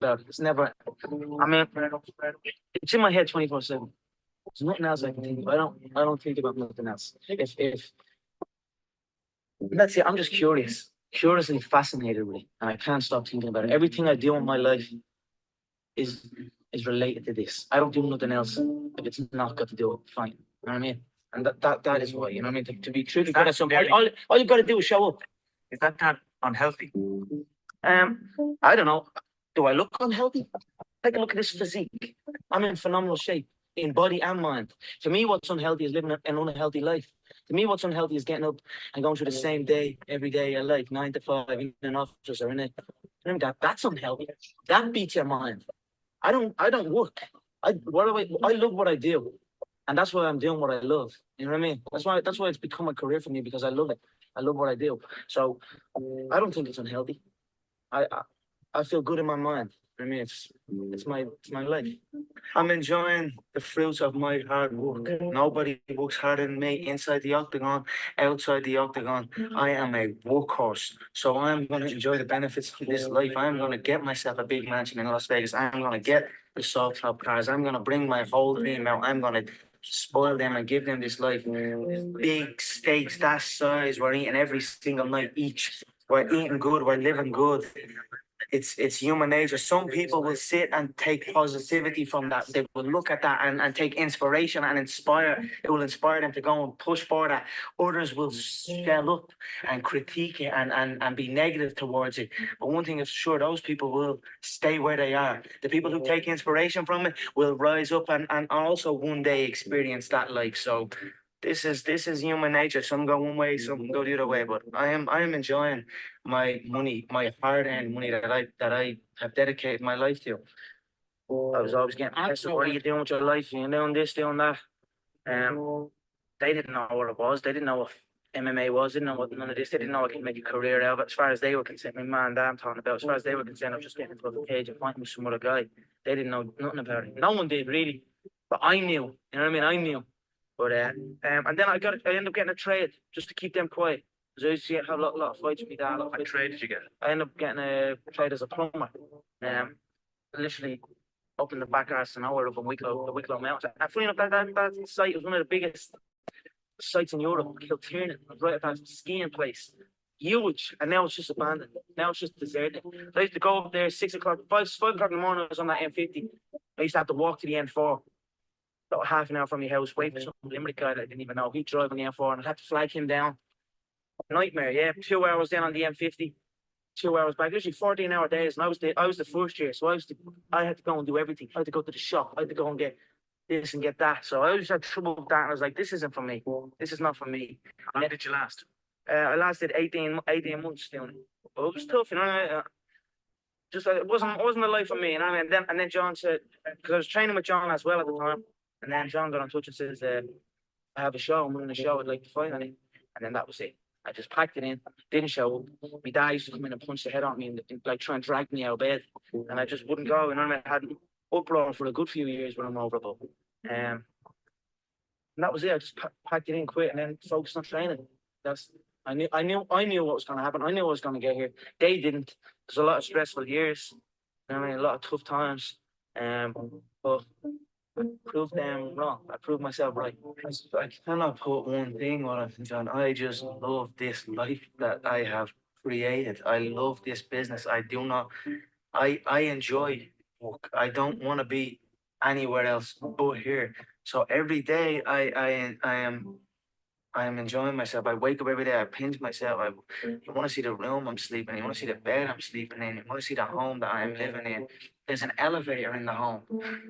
about it. It's never. I mean, it's in my head 24/7. There's nothing else I can think of. I don't think about nothing else. If that's it, I'm just curiously fascinated with it, and I can't stop thinking about it. Everything I do in my life is is related to this. I don't do nothing else if it's not got to do with fine. You know what I mean? And that is why, you know what I mean? To be truly good at something, all you've got to do is show up. Is that not unhealthy? I don't know. Do I look unhealthy? Take a look at this physique. I'm in phenomenal shape in body and mind. To me, what's unhealthy is living an unhealthy life. To me, what's unhealthy is getting up and going through the same day every day of life, 9 to 5, in an office or in a. I mean, that's unhealthy. That beats your mind. I don't work. I love what I do. And that's why I'm doing what I love. You know what I mean? That's why it's become a career for me because I love it. I love what I do. So I don't think it's unhealthy. I I, I feel good in my mind. I mean, it's my life. I'm enjoying the fruits of my hard work. Nobody works harder than me inside the octagon, outside the octagon. I am a workhorse. So I'm going to enjoy the benefits of this life. I'm going to get myself a big mansion in Las Vegas. I'm going to get the soft top cars. I'm going to bring my whole team out. I'm going to spoil them and give them this life. Big steaks, that size. We're eating every single night each. We're eating good. We're living good. It's human nature. Some people will sit and take positivity from that. They will look at that and take inspiration and inspire. It will inspire them to go and push for that. Others will shell up and critique it and be negative towards it. But one thing is sure, those people will stay where they are. The people who take inspiration from it will rise up and also one day experience that life. So this is human nature. Some go one way, some go the other way. But I am enjoying my money, my hard-earned money that I have dedicated my life to. I was always getting asked, "What are you doing with your life? You're doing this, doing that." They didn't know what it was. They didn't know what MMA was. They didn't know what none of this. They didn't know I could make a career out of it. As far as they were concerned, my man, dad, I'm talking about. As far as they were concerned, I was just getting into a cage and fighting with some other guy. They didn't know nothing about it. No one did really, but I knew. You know what I mean? I knew. But and then I ended up getting a trade just to keep them quiet. Because I used to have a lot of fights with my dad. What trade did you get? I ended up getting a trade as a plumber. Literally up in the back arse and hour of a Wicklow, the Wicklow Mountains. And funny enough, that site was one of the biggest sites in Europe, Kiltiernan, right at that skiing place. Huge, and now it's just abandoned. Now it's just deserted. So I used to go up there 6 o'clock, 5 o'clock in the morning. I was on that M50. I used to have to walk to the N4, about half an hour from my house, wait for some Limerick guy that I didn't even know. He'd drive on the M4, and I had to flag him down. Nightmare, yeah. 2 hours down on the M50, 2 hours back. Literally 14-hour days, and I was the first year, so I had to go and do everything. I had to go to the shop. I had to go and get this and get that. So I always had trouble with that. And I was like, this isn't for me. This is not for me. How long did you last? I lasted 18 months doing it. But it was tough, you know. Just it wasn't a life for me, you know. And then John said, because I was training with John as well at the time, and then John got in touch and says, I have a show. I'm running a show. I'd like to fight on it. And then that was it. I just packed it in, didn't show up. My dad used to come in and punch the head on me and like try and drag me out of bed, and I just wouldn't go. You know, I had uproar for a good few years when I'm over, but and that was it. I just packed it in, quit, and then focused on training. That's I knew what was going to happen. I knew I was going to get here. They didn't. There's a lot of stressful years. You know what I mean, a lot of tough times. But I proved them wrong. I proved myself right. I cannot put one thing on it, John. I just love this life that I have created. I love this business. I do not. I enjoy work. I don't want to be anywhere else but here. So every day I am enjoying myself. I wake up every day. I pinch myself. You want to see the room I'm sleeping in. You want to see the bed I'm sleeping in. You want to see the home that I'm living in. There's an elevator in the home.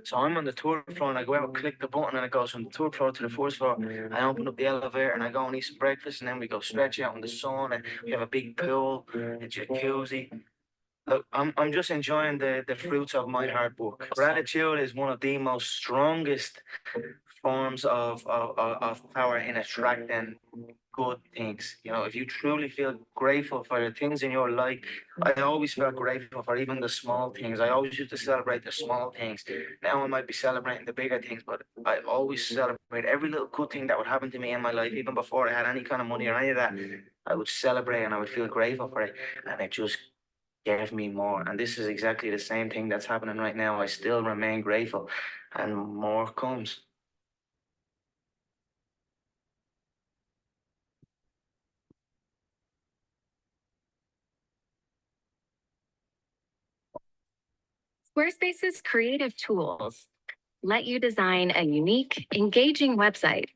So I'm on the third floor and I go out, click the button, and it goes from the third floor to the first floor. I open up the elevator and I go and eat some breakfast, and then we go stretch out in the sun, and we have a big pool, a jacuzzi. Look, I'm just enjoying the fruits of my hard work. Gratitude is one of the most strongest forms of power in attracting good things. You know, if you truly feel grateful for the things in your life, I always felt grateful for even the small things. I always used to celebrate the small things. Now I might be celebrating the bigger things, but I always celebrate every little good thing that would happen to me in my life, even before I had any kind of money or any of that. I would celebrate and I would feel grateful for it. And it just gave me more. And this is exactly the same thing that's happening right now. I still remain grateful, and more comes. Squarespace's creative tools let you design a unique, engaging website.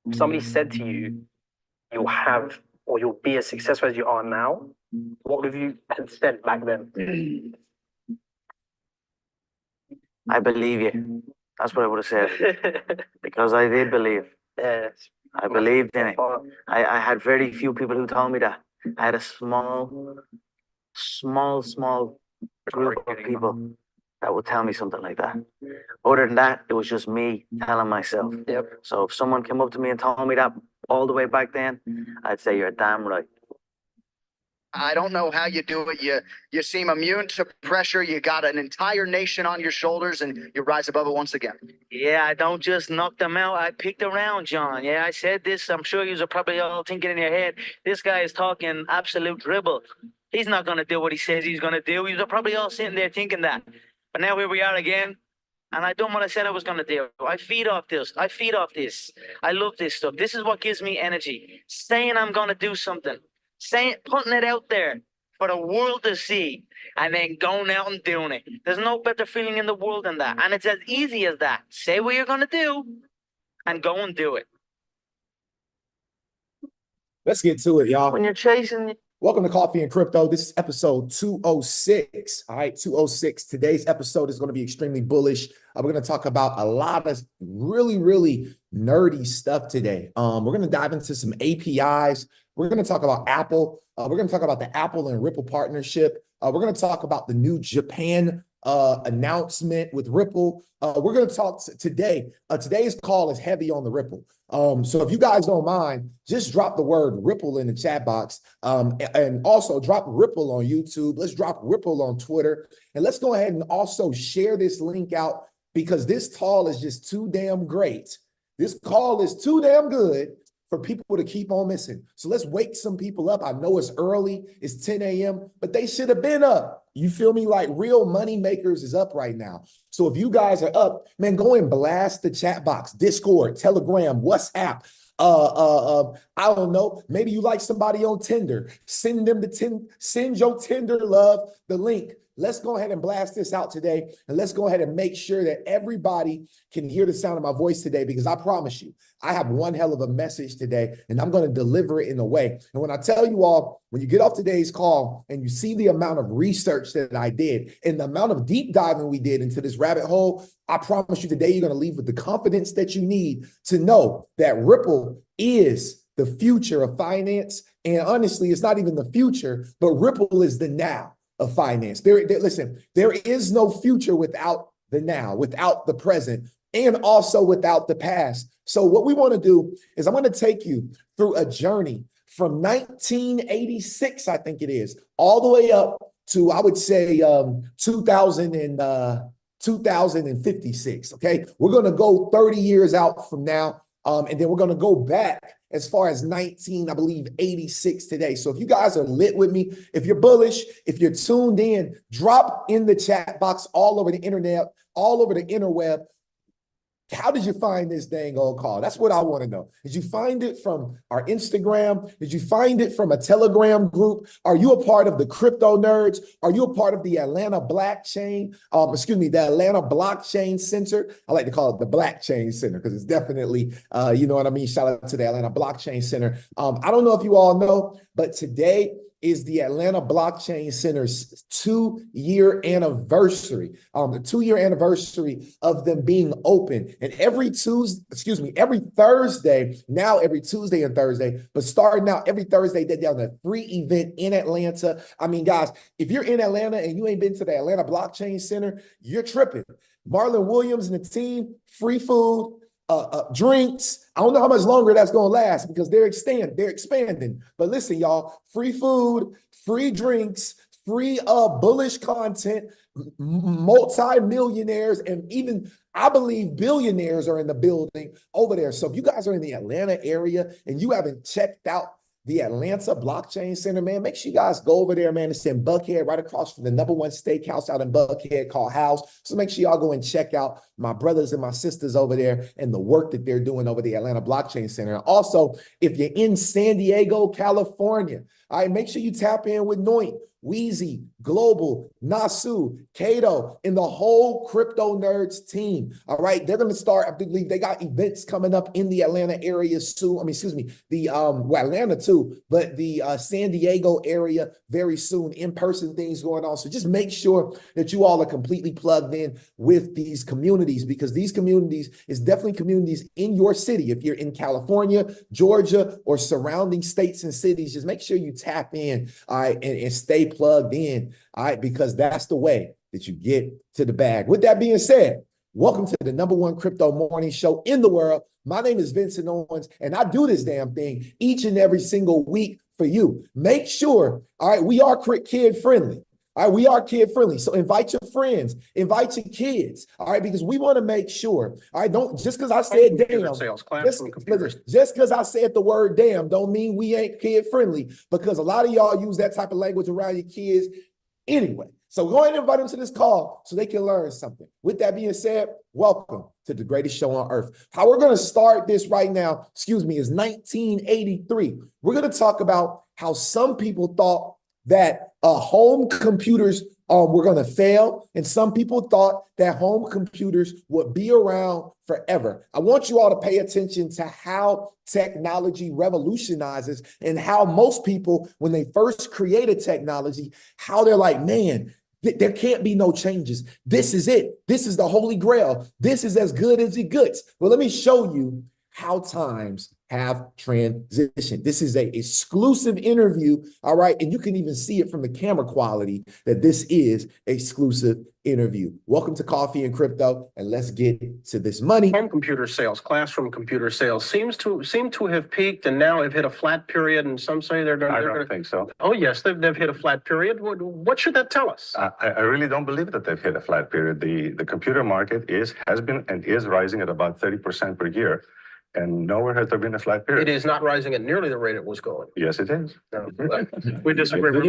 If somebody said to you, you'll have or you'll be as successful as you are now, what would you have said back then? I believe you. That's what I would have said. Because I did believe. Yes. I believed in it. I had very few people who told me that. I had a small group of people that would tell me something like that. Other than that, it was just me telling myself. Yep. So if someone came up to me and told me that all the way back then, I'd say you're damn right. I don't know how you do it. You seem immune to pressure. You got an entire nation on your shoulders, and you rise above it once again. Yeah, I don't just knock them out. I picked around, John. Yeah, I said this. I'm sure you're probably all thinking in your head, this guy is talking absolute dribble. He's not going to do what he says he's going to do. You're probably all sitting there thinking that. But now here we are again. And I done what I said I was going to do. I feed off this. I love this stuff. This is what gives me energy. Saying I'm going to do something. Putting it out there for the world to see, and then going out and doing it. There's no better feeling in the world than that. And it's as easy as that. Say what you're going to do and go and do it. Let's get to it, y'all. When you're chasing... Welcome to Coffee and Crypto. This is episode 206. All right, 206. Today's episode is going to be extremely bullish. We're going to talk about a lot of really, really nerdy stuff today. We're going to dive into some APIs. We're going to talk about Apple. We're going to talk about the Apple and Ripple partnership. We're going to talk about the new Japan announcement with Ripple. We're going to talk today. Today's call is heavy on the Ripple. So if you guys don't mind, just drop the word Ripple in the chat box. And also drop Ripple on YouTube. Let's drop Ripple on Twitter. And let's go ahead and also share this link out, because this call is just too damn great. This call is too damn good for people to keep on missing. So let's wake some people up. I know it's early, it's 10 a.m., but they should have been up. You feel me? Like real money makers is up right now. So if you guys are up, man, go and blast the chat box, Discord, Telegram, WhatsApp. I don't know. Maybe you like somebody on Tinder. Send your Tinder love the link. Let's go ahead and blast this out today. And let's go ahead and make sure that everybody can hear the sound of my voice today, because I promise you, I have one hell of a message today, and I'm going to deliver it in a way. And when I tell you all, when you get off today's call and you see the amount of research that I did and the amount of deep diving we did into this rabbit hole, I promise you today, you're going to leave with the confidence that you need to know that Ripple is the future of finance. And honestly, it's not even the future, but Ripple is the now of finance. Listen, there is no future without the now, without the present, and also without the past. So what we want to do is I'm going to take you through a journey from 1986, I think it is, all the way up to, I would say, 2056. Okay, we're going to go 30 years out from now. And then we're going to go back as far as 86 today. So if you guys are lit with me, if you're bullish, if you're tuned in, drop in the chat box all over the internet, all over the interweb. How did you find this dang old call? That's what I want to know. Did you find it from our Instagram? Did you find it from a Telegram group? Are you a part of the Crypto Nerds? Are you a part of the Atlanta Blockchain? The Atlanta Blockchain Center. I like to call it the Blockchain Center because it's definitely, you know what I mean? Shout out to the Atlanta Blockchain Center. I don't know if you all know, but today is the Atlanta Blockchain Center's 2-year anniversary, the 2-year anniversary of them being open. And every Thursday, now every Tuesday and Thursday, but starting out every Thursday, they're down a free event in Atlanta. I mean, guys, if you're in Atlanta and you ain't been to the Atlanta Blockchain Center, you're tripping. Marlon Williams and the team, free food, drinks. I don't know how much longer that's going to last because they're expanding. But listen, y'all, free food, free drinks, free bullish content, multi-millionaires, and even I believe billionaires are in the building over there. So if you guys are in the Atlanta area and you haven't checked out the Atlanta Blockchain Center, man, make sure you guys go over there, man. It's in Buckhead, right across from the #1 steakhouse out in Buckhead called House. So make sure y'all go and check out my brothers and my sisters over there and the work that they're doing over the Atlanta Blockchain Center. Also, if you're in San Diego, California, all right, make sure you tap in with Noit, Wheezy, Global, Nasu, Kato, and the whole Crypto Nerds team. All right, they're going to start, I believe they got events coming up in the Atlanta area soon. I mean, excuse me, the Atlanta too, but the San Diego area very soon, in-person things going on. So just make sure that you all are completely plugged in with these communities, because these communities is definitely communities in your city. If you're in California, Georgia, or surrounding states and cities, just make sure you tap in, all right, and stay plugged in, all right, because that's the way that you get to the bag. With that being said, welcome to the #1 crypto morning show in the world. My name is Vincent Owens, and I do this damn thing each and every single week for you. Make sure, all right, we are kid friendly. All right, we are kid friendly. So invite your friends, invite your kids. All right, because we want to make sure. All right, don't just because I said damn, just because I said the word damn, don't mean we ain't kid friendly, because a lot of y'all use that type of language around your kids anyway. So go ahead and invite them to this call so they can learn something. With that being said, welcome to the greatest show on earth. How we're going to start this right now, is 1983. We're going to talk about how some people thought that home computers were going to fail, and some people thought that home computers would be around forever. I want you all to pay attention to how technology revolutionizes, and how most people, when they first created technology, how they're like, man, there can't be no changes. This is it. This is the holy grail. This is as good as it gets. Well, let me show you how times have transitioned. This is an exclusive interview, all right? And you can even see it from the camera quality that this is exclusive interview. Welcome to Coffee and Crypto, and let's get to this money. Home computer sales, classroom computer sales seem to have peaked and now have hit a flat period, and some say they're I going don't think so. Oh yes, they've hit a flat period. What should that tell us? I really don't believe that they've hit a flat period. The computer market has been and is rising at about 30% per year. And nowhere has there been a flat period. It is not rising at nearly the rate it was going. Yes, it is. No, we disagree. We're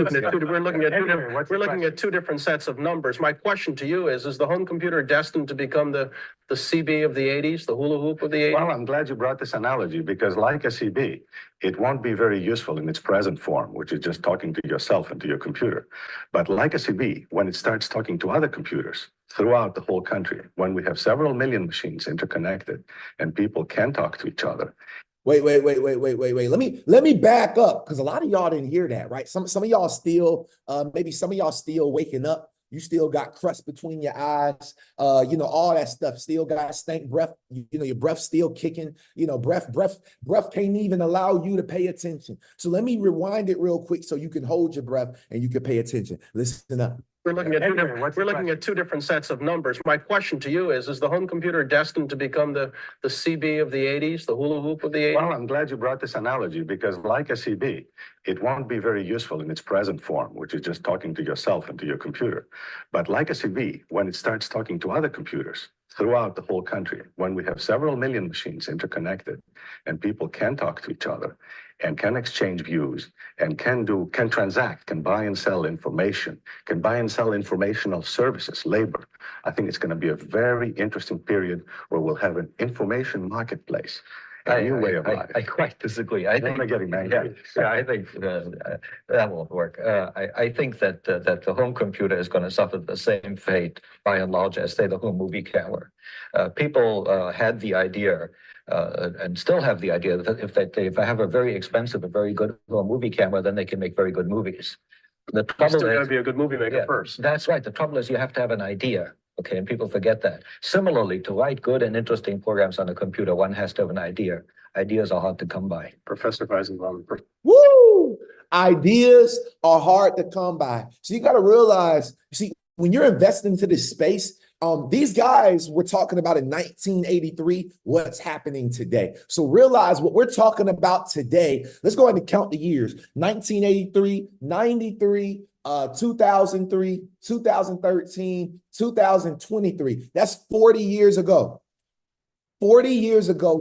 looking at two different sets of numbers. My question to you is the home computer destined to become the CB of the 80s, the hula hoop of the 80s? Well, I'm glad you brought this analogy, because like a CB, it won't be very useful in its present form, which is just talking to yourself and to your computer. But like a CB, when it starts talking to other computers throughout the whole country, when we have several million machines interconnected and people can talk to each other. Wait. Let me back up, because a lot of y'all didn't hear that, right? Some of y'all still, maybe some of y'all still waking up. You still got crust between your eyes, all that stuff. Still got stank breath. Your breath still kicking. Breath can't even allow you to pay attention. So let me rewind it real quick so you can hold your breath and you can pay attention. Listen up. We're looking at two different sets of numbers. My question to you is the home computer destined to become the CB of the 80s, the hula hoop of the 80s? Well, I'm glad you brought this analogy, because like a CB, it won't be very useful in its present form, which is just talking to yourself and to your computer. But like a CB, when it starts talking to other computers throughout the whole country, when we have several million machines interconnected and people can talk to each other and can exchange views and can transact, can buy and sell information, can buy and sell informational services, labor. I think it's going to be a very interesting period where we'll have an information marketplace. A new way of life. I quite disagree. I think getting angry. Yeah, I think that won't work. I think that the home computer is going to suffer the same fate by and large as, say, the home movie camera. People had the idea and still have the idea that if they have a very expensive, a very good home movie camera, then they can make very good movies. The trouble Still got to is, be a good movie maker first. that's right. The trouble is you have to have an idea. Okay, and people forget that. Similarly, to write good and interesting programs on a computer, one has to have an idea. Ideas are hard to come by. Professor Weisenbaum. Woo! Ideas are hard to come by. So you got to realize, when you're investing into this space, these guys were talking about in 1983 what's happening today. So realize what we're talking about today. Let's go ahead and count the years. 1983, 93, 2003, 2013, 2023. That's 40 years ago. 40 years ago,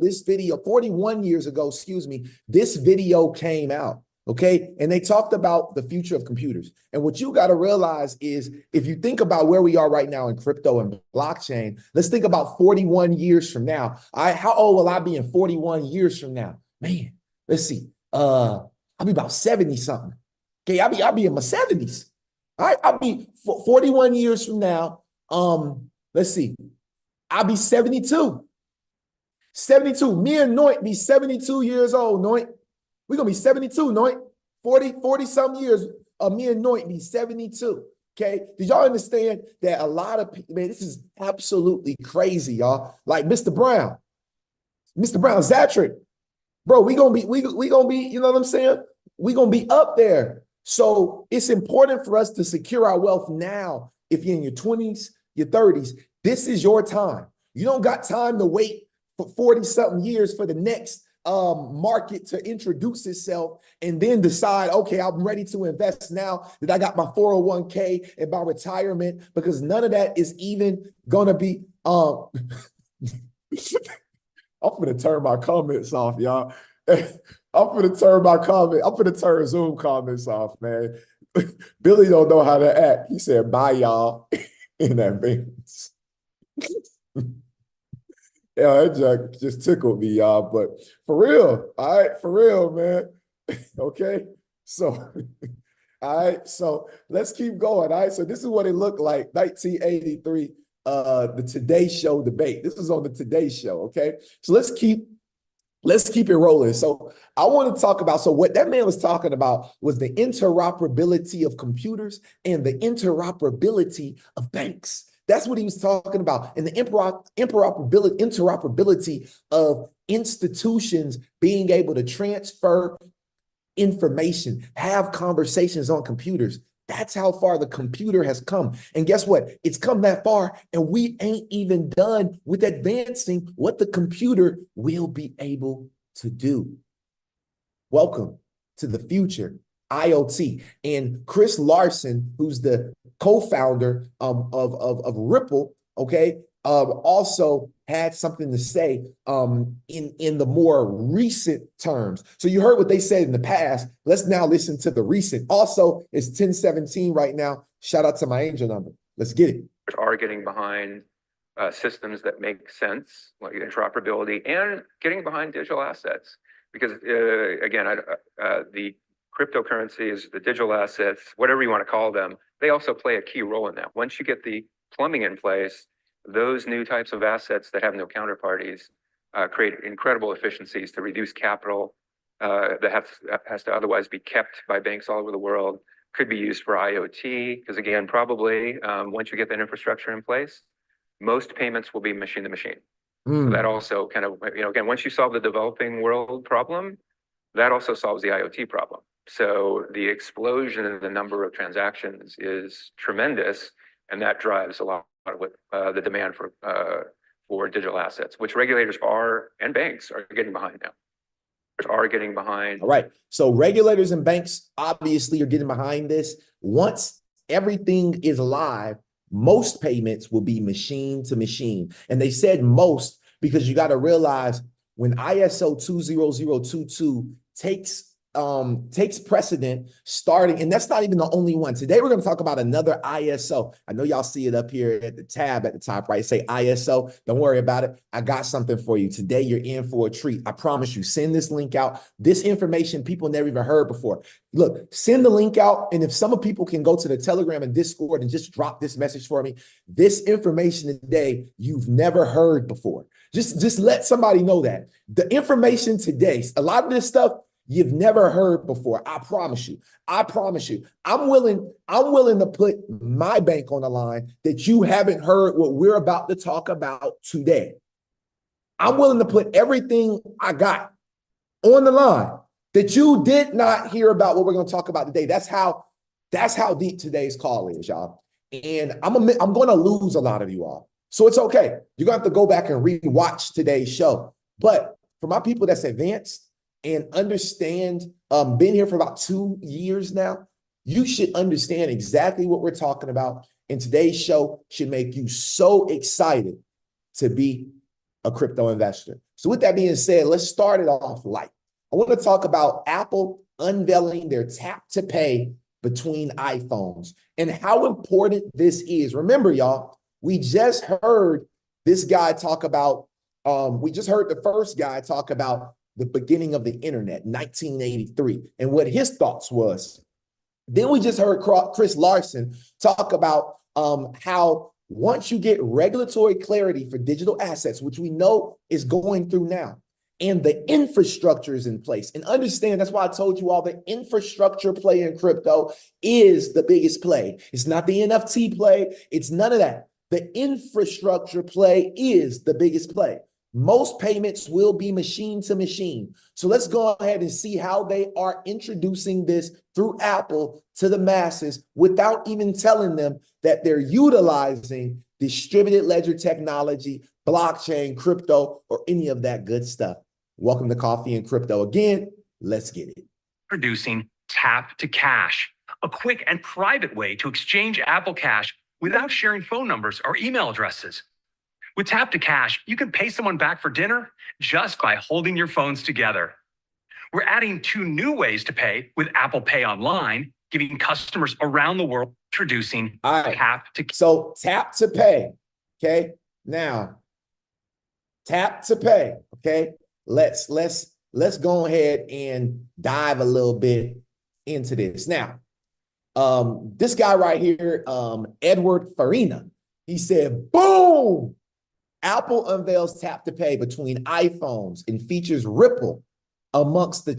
41 years ago, excuse me, this video came out. Okay. And they talked about the future of computers. And what you got to realize is if you think about where we are right now in crypto and blockchain, let's think about 41 years from now. How old will I be in 41 years from now? Man, let's see. I'll be about 70 something. Okay. I'll be in my 70s. All right. I'll be 41 years from now. Let's see. I'll be 72. 72. Me and Noit be 72 years old, Noit. We're going to be 72, Noit. 40 some years. Me and Noit be 72. Okay. Did y'all understand that a lot of people, man, this is absolutely crazy, y'all. Like Mr. Brown, Zattrick, bro, we gonna be, you know what I'm saying? We gonna be up there. So it's important for us to secure our wealth now. If you're in your 20s, your 30s, this is your time. You don't got time to wait for 40 something years for the next market to introduce itself and then decide, okay, I'm ready to invest now that I got my 401k and my retirement, because none of that is even gonna be I'm gonna turn my comments off, y'all. I'm gonna turn Zoom comments off, man. Billy don't know how to act. He said, bye, y'all, in advance. Yeah, that Jack just tickled me, y'all. But for real, all right, for real, man. Okay, so all right, so let's keep going. All right, so this is what it looked like, 1983, the Today Show debate. This is on the Today Show. Okay, so let's keep it rolling. So I want to talk about, so what that man was talking about was the interoperability of computers and the interoperability of banks. That's what he was talking about. And the interoperability of institutions being able to transfer information, have conversations on computers. That's how far the computer has come. And guess what? It's come that far, and we ain't even done with advancing what the computer will be able to do. Welcome to the future, IoT. And Chris Larson, who's the co-founder of Ripple, okay, also had something to say in the more recent terms. So you heard what they said in the past. Let's now listen to the recent. Also, it's 10:17 right now. Shout out to my angel number. Let's get it. Are getting behind systems that make sense, like interoperability, and getting behind digital assets. Because again, the cryptocurrencies, the digital assets, whatever you want to call them, they also play a key role in that. Once you get the plumbing in place, those new types of assets that have no counterparties create incredible efficiencies to reduce capital that has to otherwise be kept by banks all over the world. Could be used for IoT, because again, probably once you get that infrastructure in place, most payments will be machine to machine. So that also kind of, again, once you solve the developing world problem, that also solves the IoT problem. So the explosion in the number of transactions is tremendous, and that drives a lot of what the demand for digital assets, which regulators and banks are getting behind now. All right. So regulators and banks obviously are getting behind this. Once everything is live, most payments will be machine to machine. And they said most because you got to realize when ISO 20022 takes precedent starting, and that's not even the only one. Today, we're going to talk about another ISO. I know y'all see it up here at the tab at the top, right? Say ISO. Don't worry about it. I got something for you. Today, you're in for a treat. I promise you. Send this link out. This information people never even heard before. Look, send the link out. And if some people can go to the Telegram and Discord and just drop this message for me, this information today, you've never heard before. Just let somebody know that. The information today, a lot of this stuff, you've never heard before. I promise you. I'm willing to put my bank on the line that you haven't heard what we're about to talk about today. I'm willing to put everything I got on the line that you did not hear about what we're going to talk about today. That's how deep today's call is, y'all. And I'm going to lose a lot of you all. So it's okay. You're going to have to go back and rewatch today's show. But for my people that's advanced and understand, been here for about 2 years now, you should understand exactly what we're talking about. And today's show should make you so excited to be a crypto investor. So with that being said, let's start it off light. I want to talk about Apple unveiling their tap to pay between iPhones and how important this is. Remember, y'all, we just heard this guy talk about, we just heard the first guy talk about the beginning of the internet, 1983, and what his thoughts was. Then we just heard Chris Larson talk about how once you get regulatory clarity for digital assets, which we know is going through now, and the infrastructure is in place. And understand, that's why I told you all the infrastructure play in crypto is the biggest play. It's not the NFT play. It's none of that. The infrastructure play is the biggest play. Most payments will be machine to machine. So let's go ahead and see how they are introducing this through Apple to the masses without even telling them that they're utilizing distributed ledger technology, blockchain, crypto, or any of that good stuff. Welcome to Coffee and Crypto again. Let's get it. Introducing Tap to Cash, a quick and private way to exchange Apple Cash without sharing phone numbers or email addresses. With Tap to Cash, you can pay someone back for dinner just by holding your phones together. We're adding 2 new ways to pay with Apple Pay Online, giving customers around the world introducing Tap to Cash. So tap to pay, okay? Now, tap to pay, okay? Let's go ahead and dive a little bit into this. Now, this guy right here, Edward Farina, he said, boom! Apple unveils tap to pay between iPhones and features Ripple amongst the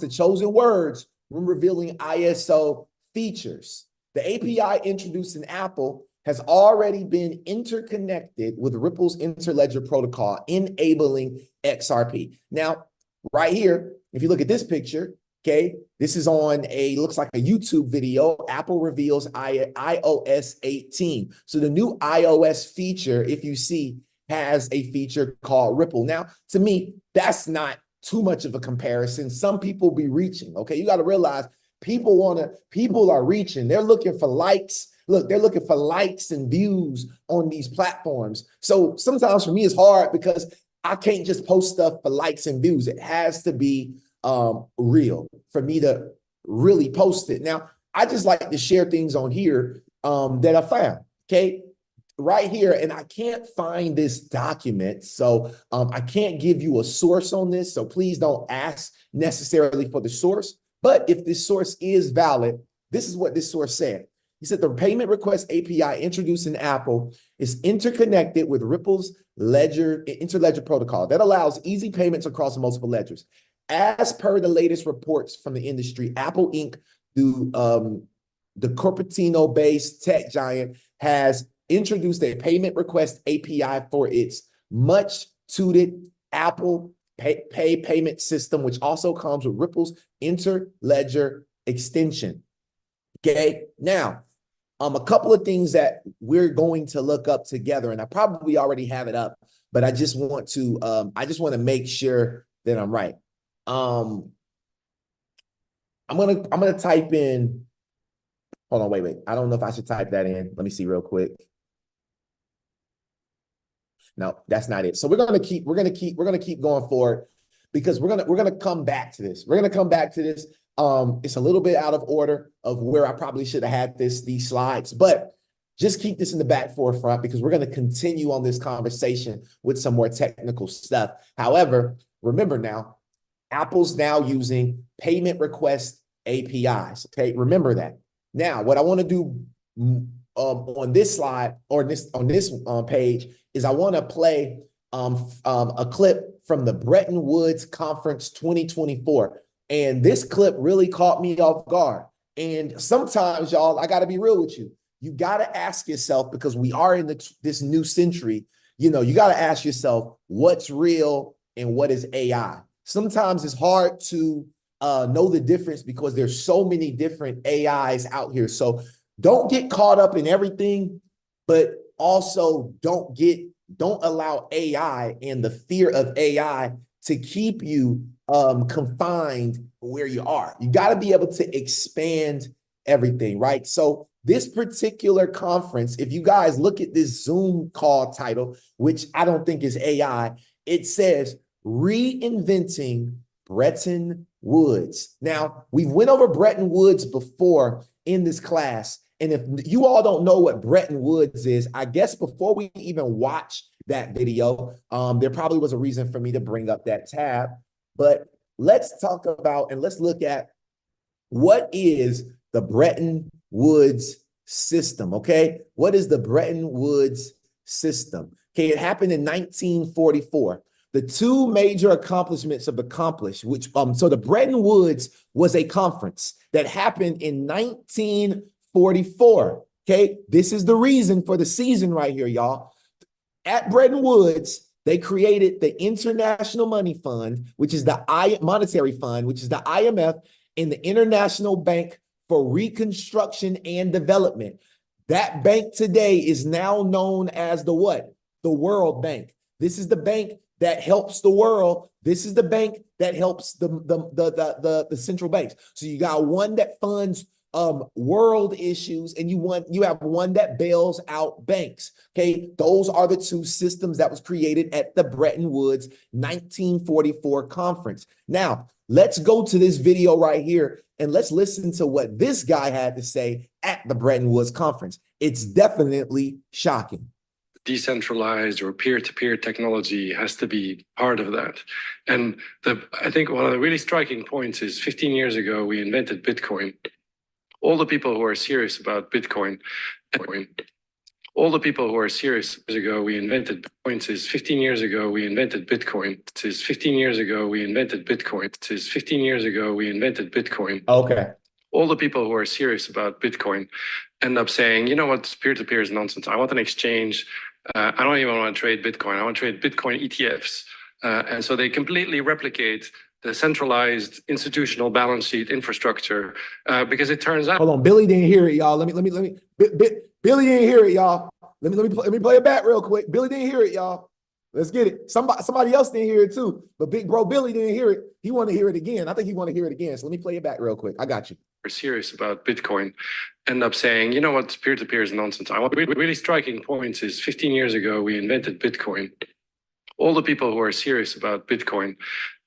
chosen words when revealing ISO features. The API introduced in Apple has already been interconnected with Ripple's Interledger protocol, enabling XRP. Now, right here, if you look at this picture, okay, this is on looks like a YouTube video. Apple reveals iOS 18. So the new iOS feature, if you see, has a feature called Ripple. Now, to me, that's not too much of a comparison. Some people be reaching, okay? You got to realize people are reaching. They're looking for likes. Look, they're looking for likes and views on these platforms. So sometimes for me, it's hard because I can't just post stuff for likes and views. It has to be real for me to really post it. Now, I just like to share things on here that I found, okay? Right here, and I can't find this document, so I can't give you a source on this, so please don't ask necessarily for the source. But if this source is valid, this is what this source said. He said the payment request API introduced in Apple is interconnected with Ripple's Interledger protocol that allows easy payments across multiple ledgers. As per the latest reports from the industry, Apple Inc., the Cupertino-based tech giant, has introduced a payment request API for its much-touted Apple Pay payment system, which also comes with Ripple's Interledger extension. Okay, now, a couple of things that we're going to look up together, and I probably already have it up, but I just want to make sure that I'm right. I'm gonna type in. Hold on, wait. I don't know if I should type that in. Let me see real quick. No, that's not it. So we're gonna keep going forward because we're gonna come back to this. We're gonna come back to this. It's a little bit out of order of where I probably should have had these slides, but just keep this in the back forefront because we're gonna continue on this conversation with some more technical stuff. However, remember now, Apple's now using payment request APIs. Okay, remember that. Now, what I want to do on this slide or on this page is I want to play a clip from the Bretton Woods Conference 2024. And this clip really caught me off guard. And sometimes, y'all, I got to be real with you. You got to ask yourself, because we are in this new century, you got to ask yourself what's real and what is AI. Sometimes it's hard to know the difference because there's so many different AIs out here. So don't get caught up in everything, but also don't allow AI and the fear of AI to keep you confined where you are. You got to be able to expand everything, right? So this particular conference, if you guys look at this Zoom call title, which I don't think is AI, it says Reinventing Bretton Woods. Now, we went over Bretton Woods before in this class. And if you all don't know what Bretton Woods is, I guess before we even watch that video, there probably was a reason for me to bring up that tab. But let's talk about and let's look at what is the Bretton Woods system, okay? What is the Bretton Woods system? Okay, it happened in 1944. The two major accomplishments of the so the Bretton Woods was a conference that happened in 1944. Okay, this is the reason for the season right here, y'all. At Bretton Woods, they created the International Money Fund, which is the Monetary Fund, which is the IMF, and the International Bank for Reconstruction and Development. That bank today is now known as the what? The World Bank. This is the bank that helps the world. This is the bank that helps the central banks. So you got one that funds world issues, and you have one that bails out banks. Okay, those are the two systems that was created at the Bretton Woods 1944 conference. Now, let's go to this video right here and let's listen to what this guy had to say at the Bretton Woods conference. It's definitely shocking. Decentralized or peer-to-peer technology has to be part of that. And I think one of the really striking points is 15 years ago, we invented Bitcoin. All the people who are serious about Bitcoin, all the people who are serious ago, we invented Bitcoin. Is 15 years ago, we invented Bitcoin. Is 15 years ago, we invented Bitcoin. Is 15 years ago, we invented Bitcoin. Okay. All the people who are serious about Bitcoin end up saying, you know what, peer-to-peer is nonsense. I want an exchange. I don't even want to trade Bitcoin. I want to trade Bitcoin ETFs. And so they completely replicate the centralized institutional balance sheet infrastructure because it turns out. Hold on, Billy didn't hear it, y'all. Let me. Billy didn't hear it, y'all. Let me play it back real quick. Billy didn't hear it, y'all. Let's get it. Somebody else didn't hear it too, but big bro Billy didn't hear it. He wanted to hear it again. I think he wanted to hear it again. So let me play it back real quick. I got you. Are serious about Bitcoin end up saying, you know what, peer-to-peer is nonsense. I want really striking points is 15 years ago, we invented Bitcoin. All the people who are serious about Bitcoin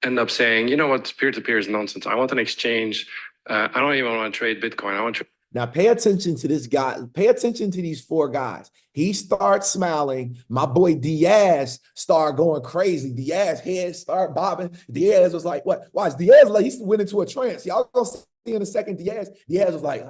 end up saying, you know what, peer-to-peer is nonsense. I want an exchange. I don't even want to trade Bitcoin. I want to. Now pay attention to this guy. Pay attention to these four guys. He starts smiling. My boy Diaz started going crazy. Diaz head started bobbing. Diaz was like, what? Watch, Diaz like he went into a trance. Y'all gonna see in a second. Diaz was like,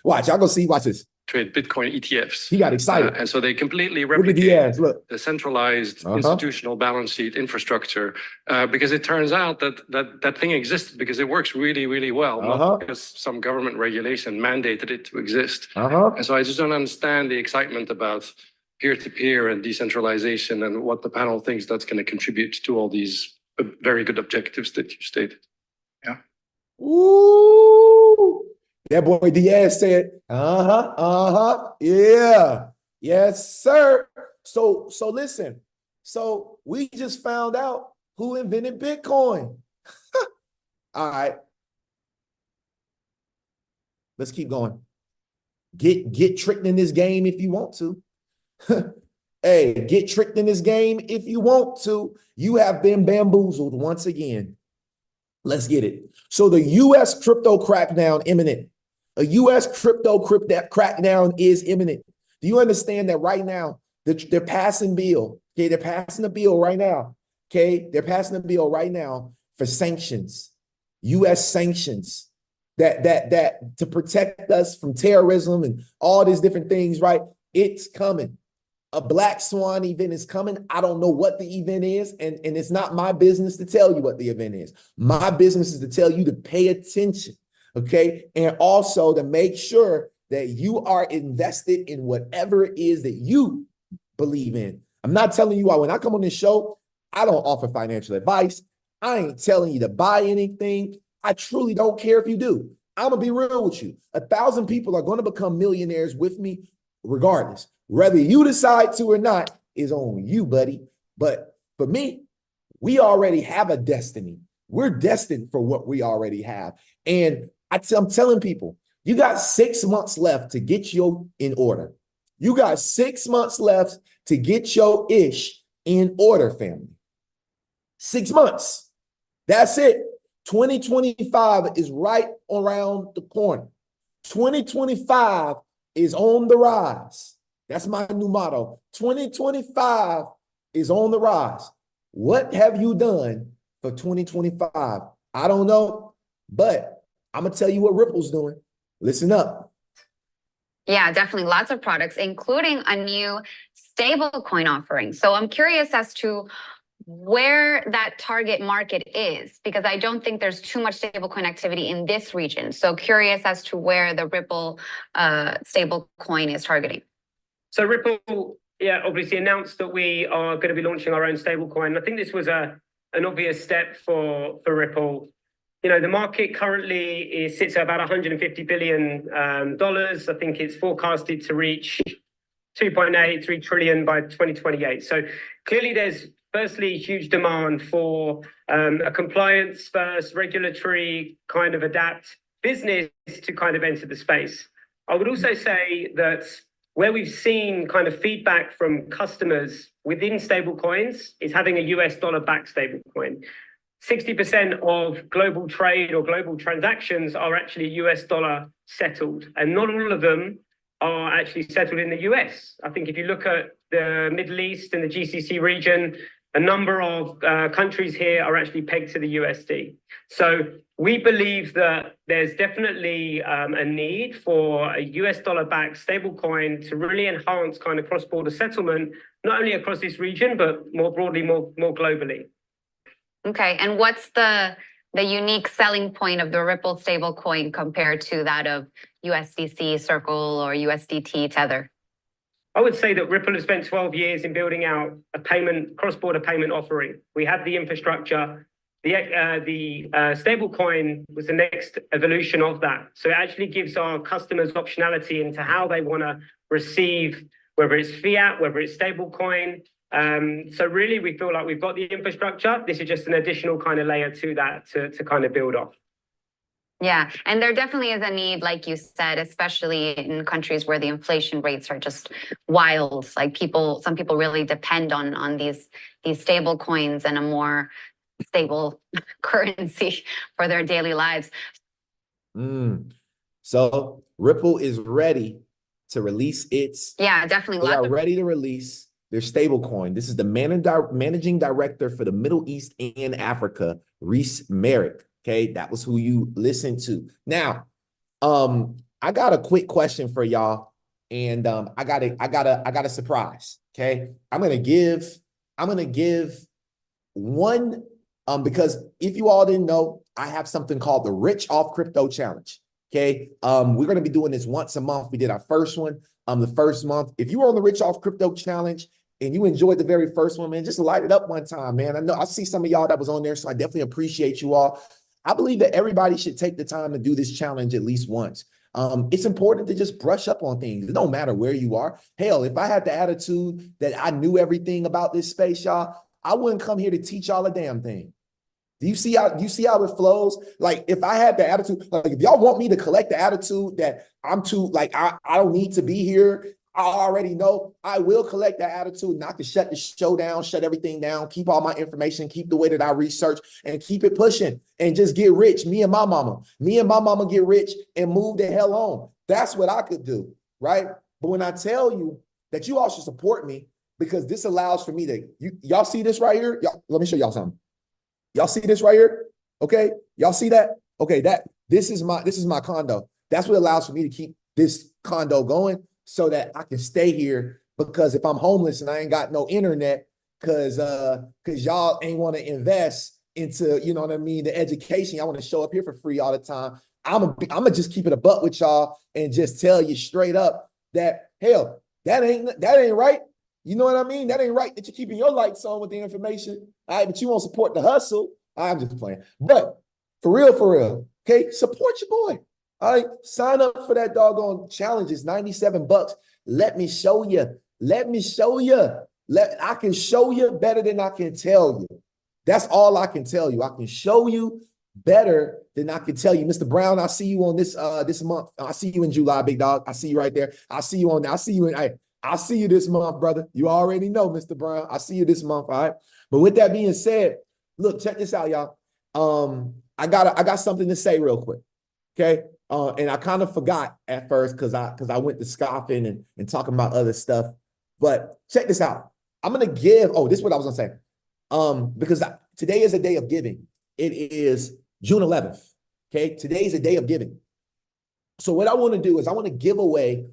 watch, y'all gonna see. Watch this. Trade Bitcoin ETFs. He got excited. And so they completely Look at Diaz, look. the centralized institutional balance sheet infrastructure because it turns out that thing existed because it works really, really well, not because some government regulation mandated it to exist. And so I just don't understand the excitement about peer-to-peer and decentralization and what the panel thinks that's going to contribute to all these very good objectives that you stated. Yeah. Ooh. That boy Diaz said, yeah, yes, sir. So listen. So we just found out who invented Bitcoin. All right. Let's keep going. Get tricked in this game if you want to. Hey, get tricked in this game if you want to. You have been bamboozled once again. Let's get it. So the U.S. crypto crackdown imminent. A U.S. crypto crackdown is imminent. Do you understand that right now they're passing bill? Okay, they're passing a bill right now. Okay, they're passing a bill right now for sanctions, U.S. sanctions that to protect us from terrorism and all these different things. Right? It's coming. A black swan event is coming. I don't know what the event is, and it's not my business to tell you what the event is. My business is to tell you to pay attention. Okay. And also to make sure that you are invested in whatever it is that you believe in. I'm not telling you why when I come on this show, I don't offer financial advice. I ain't telling you to buy anything. I truly don't care if you do. I'm going to be real with you. 1,000 people are going to become millionaires with me regardless. Whether you decide to or not is on you, buddy. But for me, We already have a destiny. We're destined for what we already have. And I'm telling people, you got 6 months left to get you in order. You got 6 months left to get your ish in order, family. 6 months. That's it. 2025 is right around the corner. 2025 is on the rise. That's my new motto. 2025 is on the rise. What have you done for 2025? I don't know, but I'm going to tell you what Ripple's doing. Listen up. Yeah, definitely. Lots of products, including a new stablecoin offering. So I'm curious as to where that target market is, because I don't think there's too much stablecoin activity in this region. So curious as to where the Ripple stablecoin is targeting. So Ripple, yeah, obviously announced that we are going to be launching our own stablecoin. I think this was an obvious step for Ripple. You know, the market currently sits at about $150 billion. I think it's forecasted to reach 2.83 trillion by 2028. So clearly there's firstly huge demand for a compliance first regulatory kind of adapt business to kind of enter the space. I would also say that where we've seen kind of feedback from customers within stablecoins is having a US dollar backed stablecoin. 60% of global trade or global transactions are actually US dollar settled, and not all of them are actually settled in the US. I think if you look at the Middle East and the GCC region, a number of countries here are actually pegged to the USD. So we believe that there's definitely a need for a US dollar backed stablecoin to really enhance kind of cross-border settlement, not only across this region, but more broadly, more globally. Okay, and what's the unique selling point of the Ripple stablecoin compared to that of USDC Circle or USDT Tether? I would say that Ripple has spent 12 years in building out a cross-border payment offering. We have the infrastructure. The stablecoin was the next evolution of that. So it actually gives our customers optionality into how they want to receive, whether it's fiat, whether it's stablecoin. So really, we feel like we've got the infrastructure. This is just an additional kind of layer to that to kind of build off. Yeah, and there definitely is a need, like you said, especially in countries where the inflation rates are just wild. Like some people really depend on these stable coins and a more stable currency for their daily lives. So Ripple is ready to release its. Yeah, definitely. They are ready to release their stable coin. This is the managing director for the Middle East and Africa, Reese Merrick. Okay, that was who you listened to. Now, I got a quick question for y'all, and I got a surprise. Okay, I'm gonna give one because if you all didn't know, I have something called the Rich Off Crypto Challenge. Okay, we're gonna be doing this once a month. We did our first one the first month. If you were on the Rich Off Crypto Challenge and you enjoyed the very first one, man, just light it up one time, man. I know I see some of y'all that was on there, so I definitely appreciate you all. I believe that everybody should take the time to do this challenge at least once. It's important to just brush up on things. It don't matter where you are. Hell, if I had the attitude that I knew everything about this space, y'all, I wouldn't come here to teach y'all a damn thing. Do you see how it flows? Like if I had the attitude, like if y'all want me to collect the attitude that I'm too, like I don't need to be here, I already know I will collect that attitude, not to shut the show down, shut everything down, keep all my information, keep the way that I research and keep it pushing and just get rich. Me and my mama get rich and move the hell on. That's what I could do, right? But when I tell you that you all should support me because this allows for me to, y'all see this right here? Let me show y'all something. Y'all see this right here? Okay. Y'all see that? Okay. This is my condo. That's what allows for me to keep this condo going so that I can stay here, because if I'm homeless and I ain't got no internet, cause y'all ain't want to invest into, you know what I mean, the education. Y'all want to show up here for free all the time. I'm gonna just keep it a buck with y'all and just tell you straight up that hell, that ain't right. You know what I mean? That ain't right that you're keeping your lights on with the information. All right, but you won't support the hustle. I'm just playing. But for real, okay, support your boy. All right, sign up for that doggone challenge. It's $97. Let me show you. I can show you better than I can tell you. That's all I can tell you. I can show you better than I can tell you. Mr. Brown, I see you on this month. I see you in July, big dog. I see you right there. I see you I see you this month, brother. You already know, Mr. Brown. I see you this month, all right? But with that being said, look, check this out, y'all. I got something to say real quick. Okay. And I kind of forgot at first because I went to scoffing and talking about other stuff. But check this out. I'm gonna give, this is what I was gonna say. Because today is a day of giving. It is June 11th. Okay, today is a day of giving. So what I want to do is I want to give away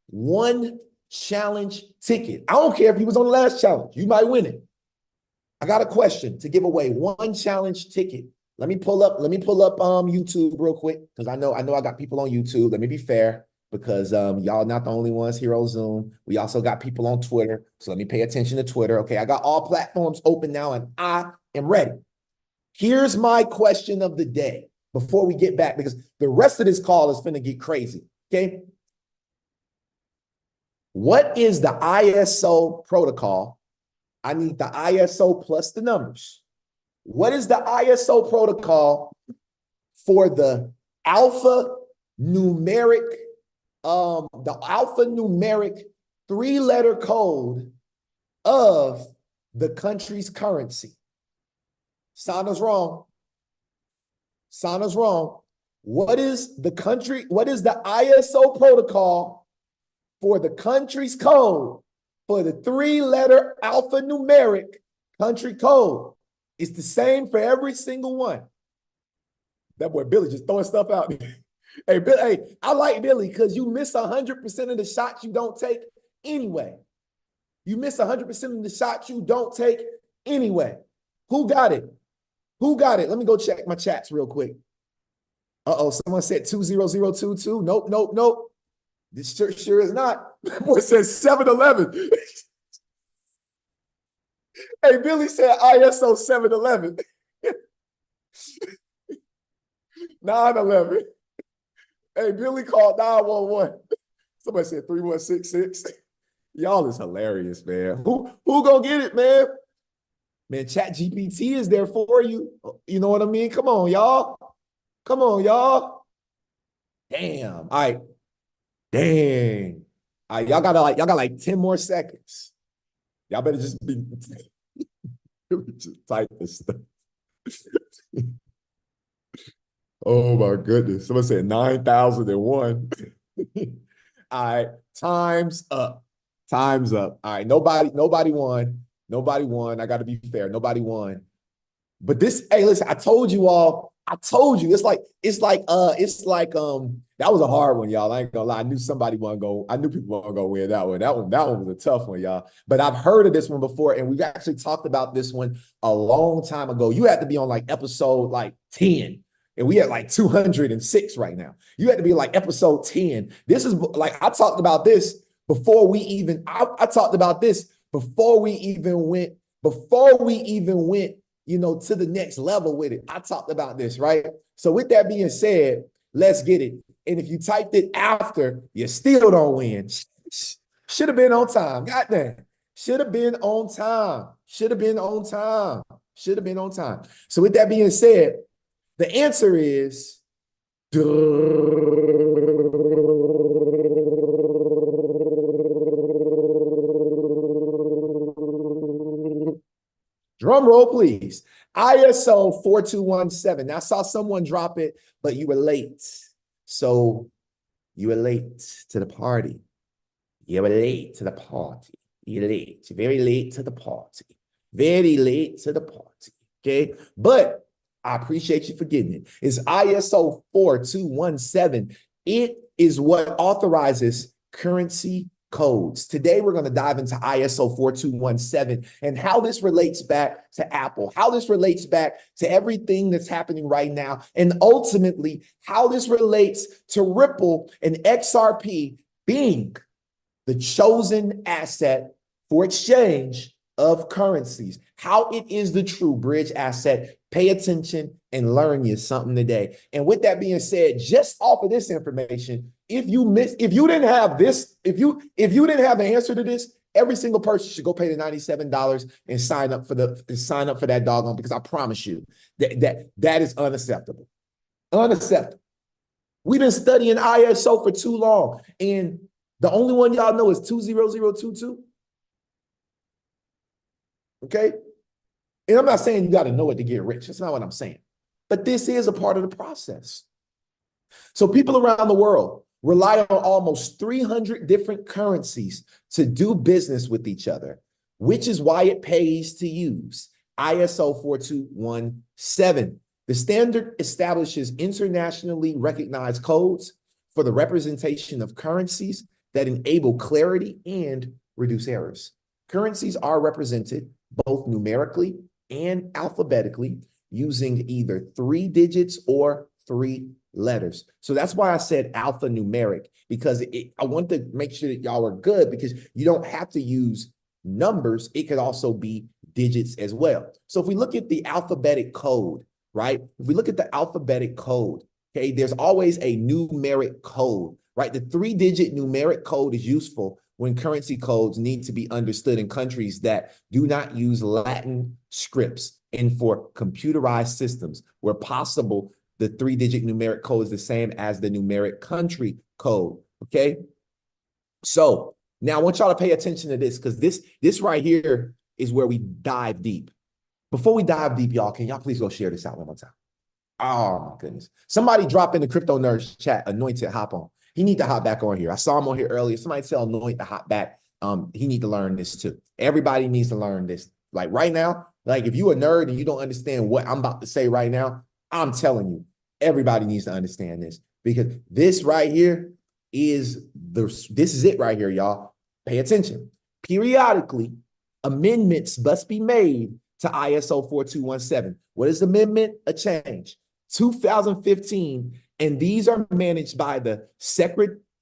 one challenge ticket. I don't care if you was on the last challenge, you might win it. I got a question to give away, one challenge ticket. Let me pull up YouTube real quick because I know I got people on YouTube. Let me be fair because y'all not the only ones here on Zoom. We also got people on Twitter. So let me pay attention to Twitter. Okay, I got all platforms open now and I am ready. Here's my question of the day before we get back because the rest of this call is finna get crazy. Okay. What is the ISO protocol? I need the ISO plus the numbers. What is the ISO protocol for the alphanumeric 3-letter code of the country's currency? Sana's wrong. Sana's wrong. What is the ISO protocol for the country's code for the 3-letter alphanumeric country code? It's the same for every single one. That boy Billy just throwing stuff out. Hey, Billy, hey, I like Billy because you miss 100% of the shots you don't take anyway. You miss 100% of the shots you don't take anyway. Who got it? Who got it? Let me go check my chats real quick. Someone said 20022. Nope. This sure is not. Boy says 7-Eleven. Hey, Billy said ISO 7-Eleven. 9-11. Hey, Billy called 911. Somebody said 3166. Y'all is hilarious, man. Who gonna get it, man? Man, ChatGPT is there for you. You know what I mean? Come on, y'all. Come on, y'all. Damn. All right. Dang. All right, y'all got like 10 more seconds. Y'all better just be just type this stuff. Oh my goodness. Someone said 9,001. All right. Time's up. Time's up. All right. Nobody won. Nobody won. I got to be fair. Nobody won. But this, hey, listen, I told you all. It's like that was a hard one, y'all. I ain't gonna lie. I knew people weren't gonna win that one. That one was a tough one, y'all. But I've heard of this one before, and we've actually talked about this one a long time ago. You had to be on like episode 10. And we at like 206 right now. You had to be like episode 10. This is like, I talked about this before we even, I talked about this before we even went, to the next level with it. I talked about this, right? So with that being said, let's get it. And if you typed it after, you still don't win. Should have been on time. Goddamn. Should have been on time. Should have been on time. Should have been on time. So with that being said, the answer is drum roll, please. ISO 4217. Now, I saw someone drop it, but you were late. So you were late to the party. You were late to the party. You're late. You're very late to the party. Very late to the party. Okay. But I appreciate you for getting it. It's ISO 4217. It is what authorizes currency codes. Today, we're going to dive into ISO 4217 and how this relates back to Apple, how this relates back to everything that's happening right now, and ultimately, how this relates to Ripple and XRP being the chosen asset for exchange of currencies, how it is the true bridge asset. Pay attention and learn you something today. And with that being said, just off of this information, if you didn't have the answer to this, Every single person should go pay the $97 and sign up for that doggone, because I promise you that is unacceptable. Unacceptable. We've been studying ISO for too long, and the only one y'all know is 20022. Okay? And I'm not saying you got to know it to get rich. That's not what I'm saying. But this is a part of the process. So people around the world rely on almost 300 different currencies to do business with each other, which is why it pays to use ISO 4217. The standard establishes internationally recognized codes for the representation of currencies that enable clarity and reduce errors. Currencies are represented both numerically and alphabetically using either 3 digits or 3 letters. So that's why I said alphanumeric, because I want to make sure that y'all are good, because you don't have to use numbers. It could also be digits as well. So if we look at the alphabetic code, right? If we look at the alphabetic code, okay, there's always a numeric code, right? The 3-digit numeric code is useful when currency codes need to be understood in countries that do not use Latin scripts, and for computerized systems where possible, the 3-digit numeric code is the same as the numeric country code, okay? So now I want y'all to pay attention to this, because this right here is where we dive deep. Before we dive deep, y'all, can y'all please go share this out one more time? Oh my goodness. Somebody drop in the Crypto Nerds chat, Anointed, hop on. He need to hop back on here. I saw him on here earlier. Somebody tell Anoint to hop back. He need to learn this too. Everybody needs to learn this. Like right now, like if you a nerd and you don't understand what I'm about to say right now, I'm telling you, everybody needs to understand this, because this right here this is it right here, y'all. Pay attention. Periodically, amendments must be made to ISO 4217. What is amendment? A change. 2015, and these are managed by the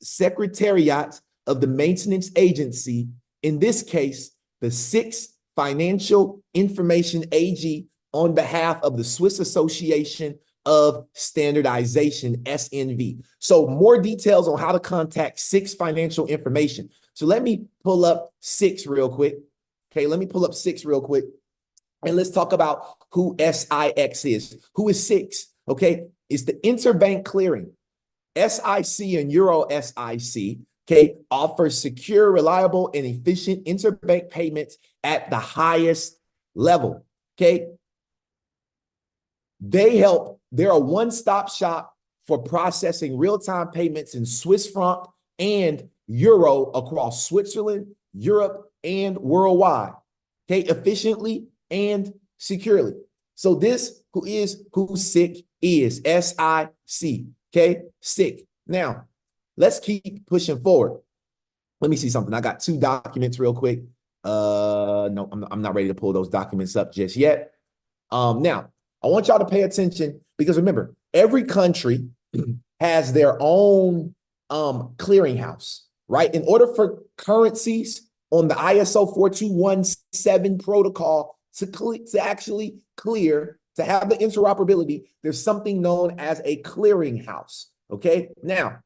Secretariat of the Maintenance Agency, in this case, the 6th Financial Information AG, on behalf of the Swiss Association of Standardization, SNV. So more details on how to contact 6 Financial Information. So let me pull up 6 real quick. Okay, let me pull up 6 real quick. And let's talk about who SIX is. Who is 6? Okay, it's the interbank clearing. SIC and Euro SIC, okay, offers secure, reliable, and efficient interbank payments at the highest level. Okay, they're a one-stop shop for processing real-time payments in Swiss franc and euro across Switzerland, Europe, and worldwide. Okay, efficiently and securely. So this who SIC is, SIC, okay, SIC. Now, let's keep pushing forward. Let me see something. I got 2 documents real quick. No, I'm not ready to pull those documents up just yet. Now, I want y'all to pay attention, because remember, every country has their own clearinghouse, right? In order for currencies on the ISO 4217 protocol to actually clear, to have the interoperability, there's something known as a clearinghouse, okay? Now,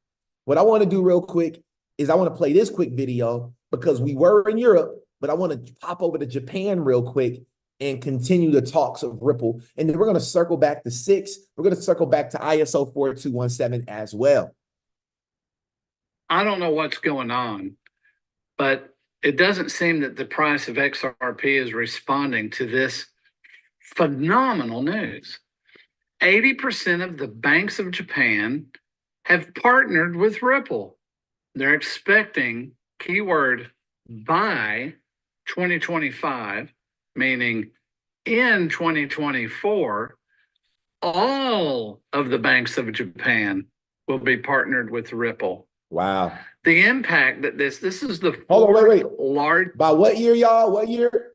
what I want to do real quick is I want to play this quick video, because we were in Europe, but I want to pop over to Japan real quick and continue the talks of Ripple. And then we're going to circle back to 6. We're going to circle back to ISO 4217 as well. I don't know what's going on, but it doesn't seem that the price of XRP is responding to this phenomenal news. 80% of the banks of Japan have partnered with Ripple. They're expecting, keyword, by 2025, meaning in 2024, all of the banks of Japan will be partnered with Ripple. Wow. The impact that this is the hold on, wait. large. By what year, y'all? What year?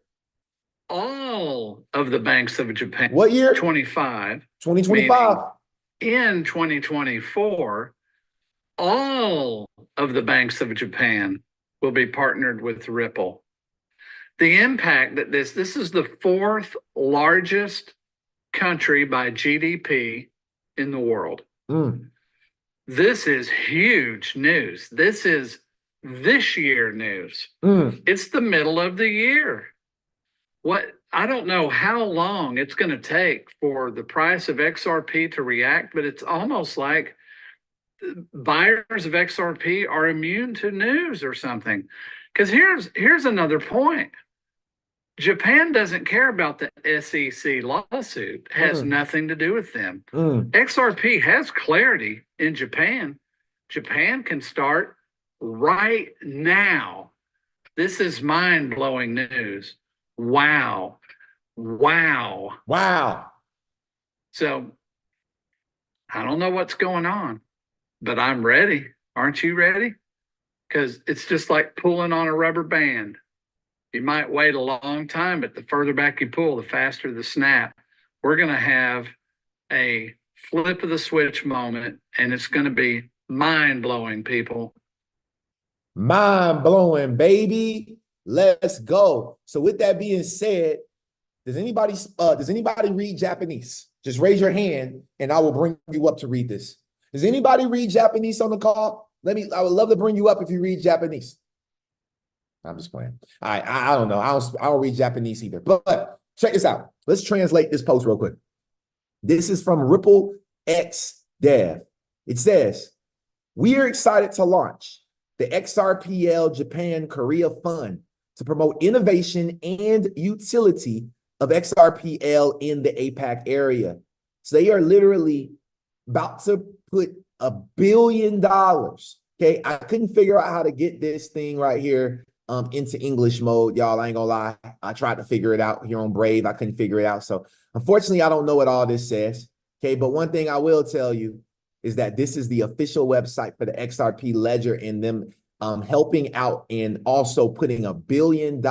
All of the banks of Japan. What year? 25. 2025. In 2024, all of the banks of Japan will be partnered with Ripple. The impact that this is the 4th largest country by GDP in the world. This is huge news. This is this year news. Mm. It's the middle of the year. I don't know how long it's going to take for the price of XRP to react, but it's almost like buyers of XRP are immune to news or something. Because here's another point. Japan doesn't care about the SEC lawsuit. It has nothing to do with them. XRP has clarity in Japan. Japan can start right now. This is mind-blowing news. Wow. So I don't know what's going on, but I'm ready. Aren't you ready? Because it's just like pulling on a rubber band. You might wait a long time, but the further back you pull, the faster the snap. We're going to have a flip of the switch moment, and it's going to be mind-blowing, people. Mind-blowing, baby. Let's go. So with that being said, does anybody read Japanese? Just raise your hand and I will bring you up to read this. Does anybody read Japanese on the call? I would love to bring you up if you read Japanese. I'm just playing. I don't know. I don't read Japanese either. But check this out. Let's translate this post real quick. This is from Ripple X Dev. It says, we are excited to launch the XRPL Japan Korea Fund to promote innovation and utility of XRPL in the APAC area. So they are literally about to put $1 billion. Okay, I couldn't figure out how to get this thing right here into English mode. Y'all, I ain't gonna lie. I tried to figure it out here on Brave. I couldn't figure it out. So unfortunately, I don't know what all this says. Okay, but one thing I will tell you is that this is the official website for the XRP Ledger and them helping out and also putting $1 billion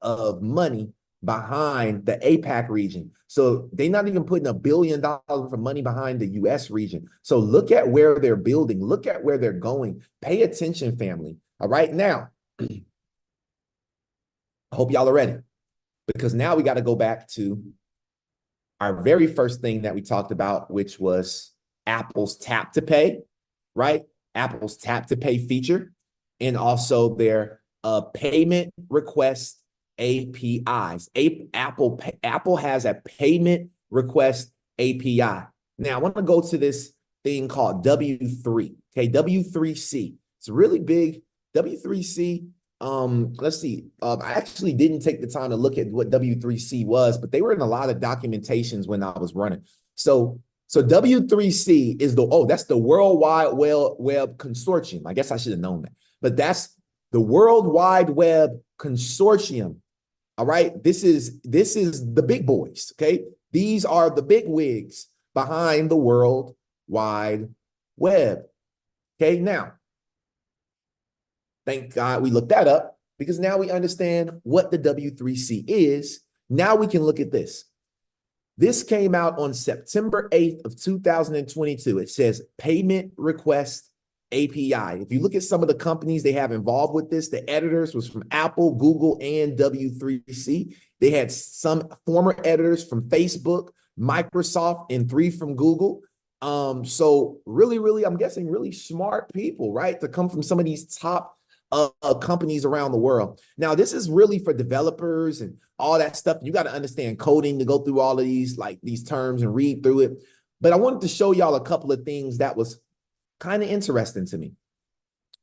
of money behind the APAC region. So they're not even putting $1 billion for money behind the US region. So look at where they're building. Look at where they're going. Pay attention, family. All right, now, I hope y'all are ready because now we got to go back to our very first thing that we talked about, which was Apple's tap to pay, right? Apple's tap to pay feature and also their payment request APIs. Apple has a payment request API. Now I want to go to this thing called W3. Okay, W3C. It's really big. W3C. Let's see. I actually didn't take the time to look at what W3C was, but they were in a lot of documentations when I was running. So W3C is that's the World Wide Web Consortium. I guess I should have known that, but that's the World Wide Web Consortium. All right, this is the big boys. Okay, these are the big wigs behind the World Wide Web. Okay, now, thank God we looked that up because now we understand what the W3C is. Now we can look at this. This came out on September 8th of 2022. It says payment request API. If you look at some of the companies they have involved with this, the editors was from Apple, Google, and W3C. They had some former editors from Facebook, Microsoft, and 3 from Google. So really, I'm guessing really smart people, right? To come from some of these top companies around the world. Now, this is really for developers and all that stuff. You got to understand coding to go through all of these terms and read through it. But I wanted to show y'all a couple of things that was kind of interesting to me.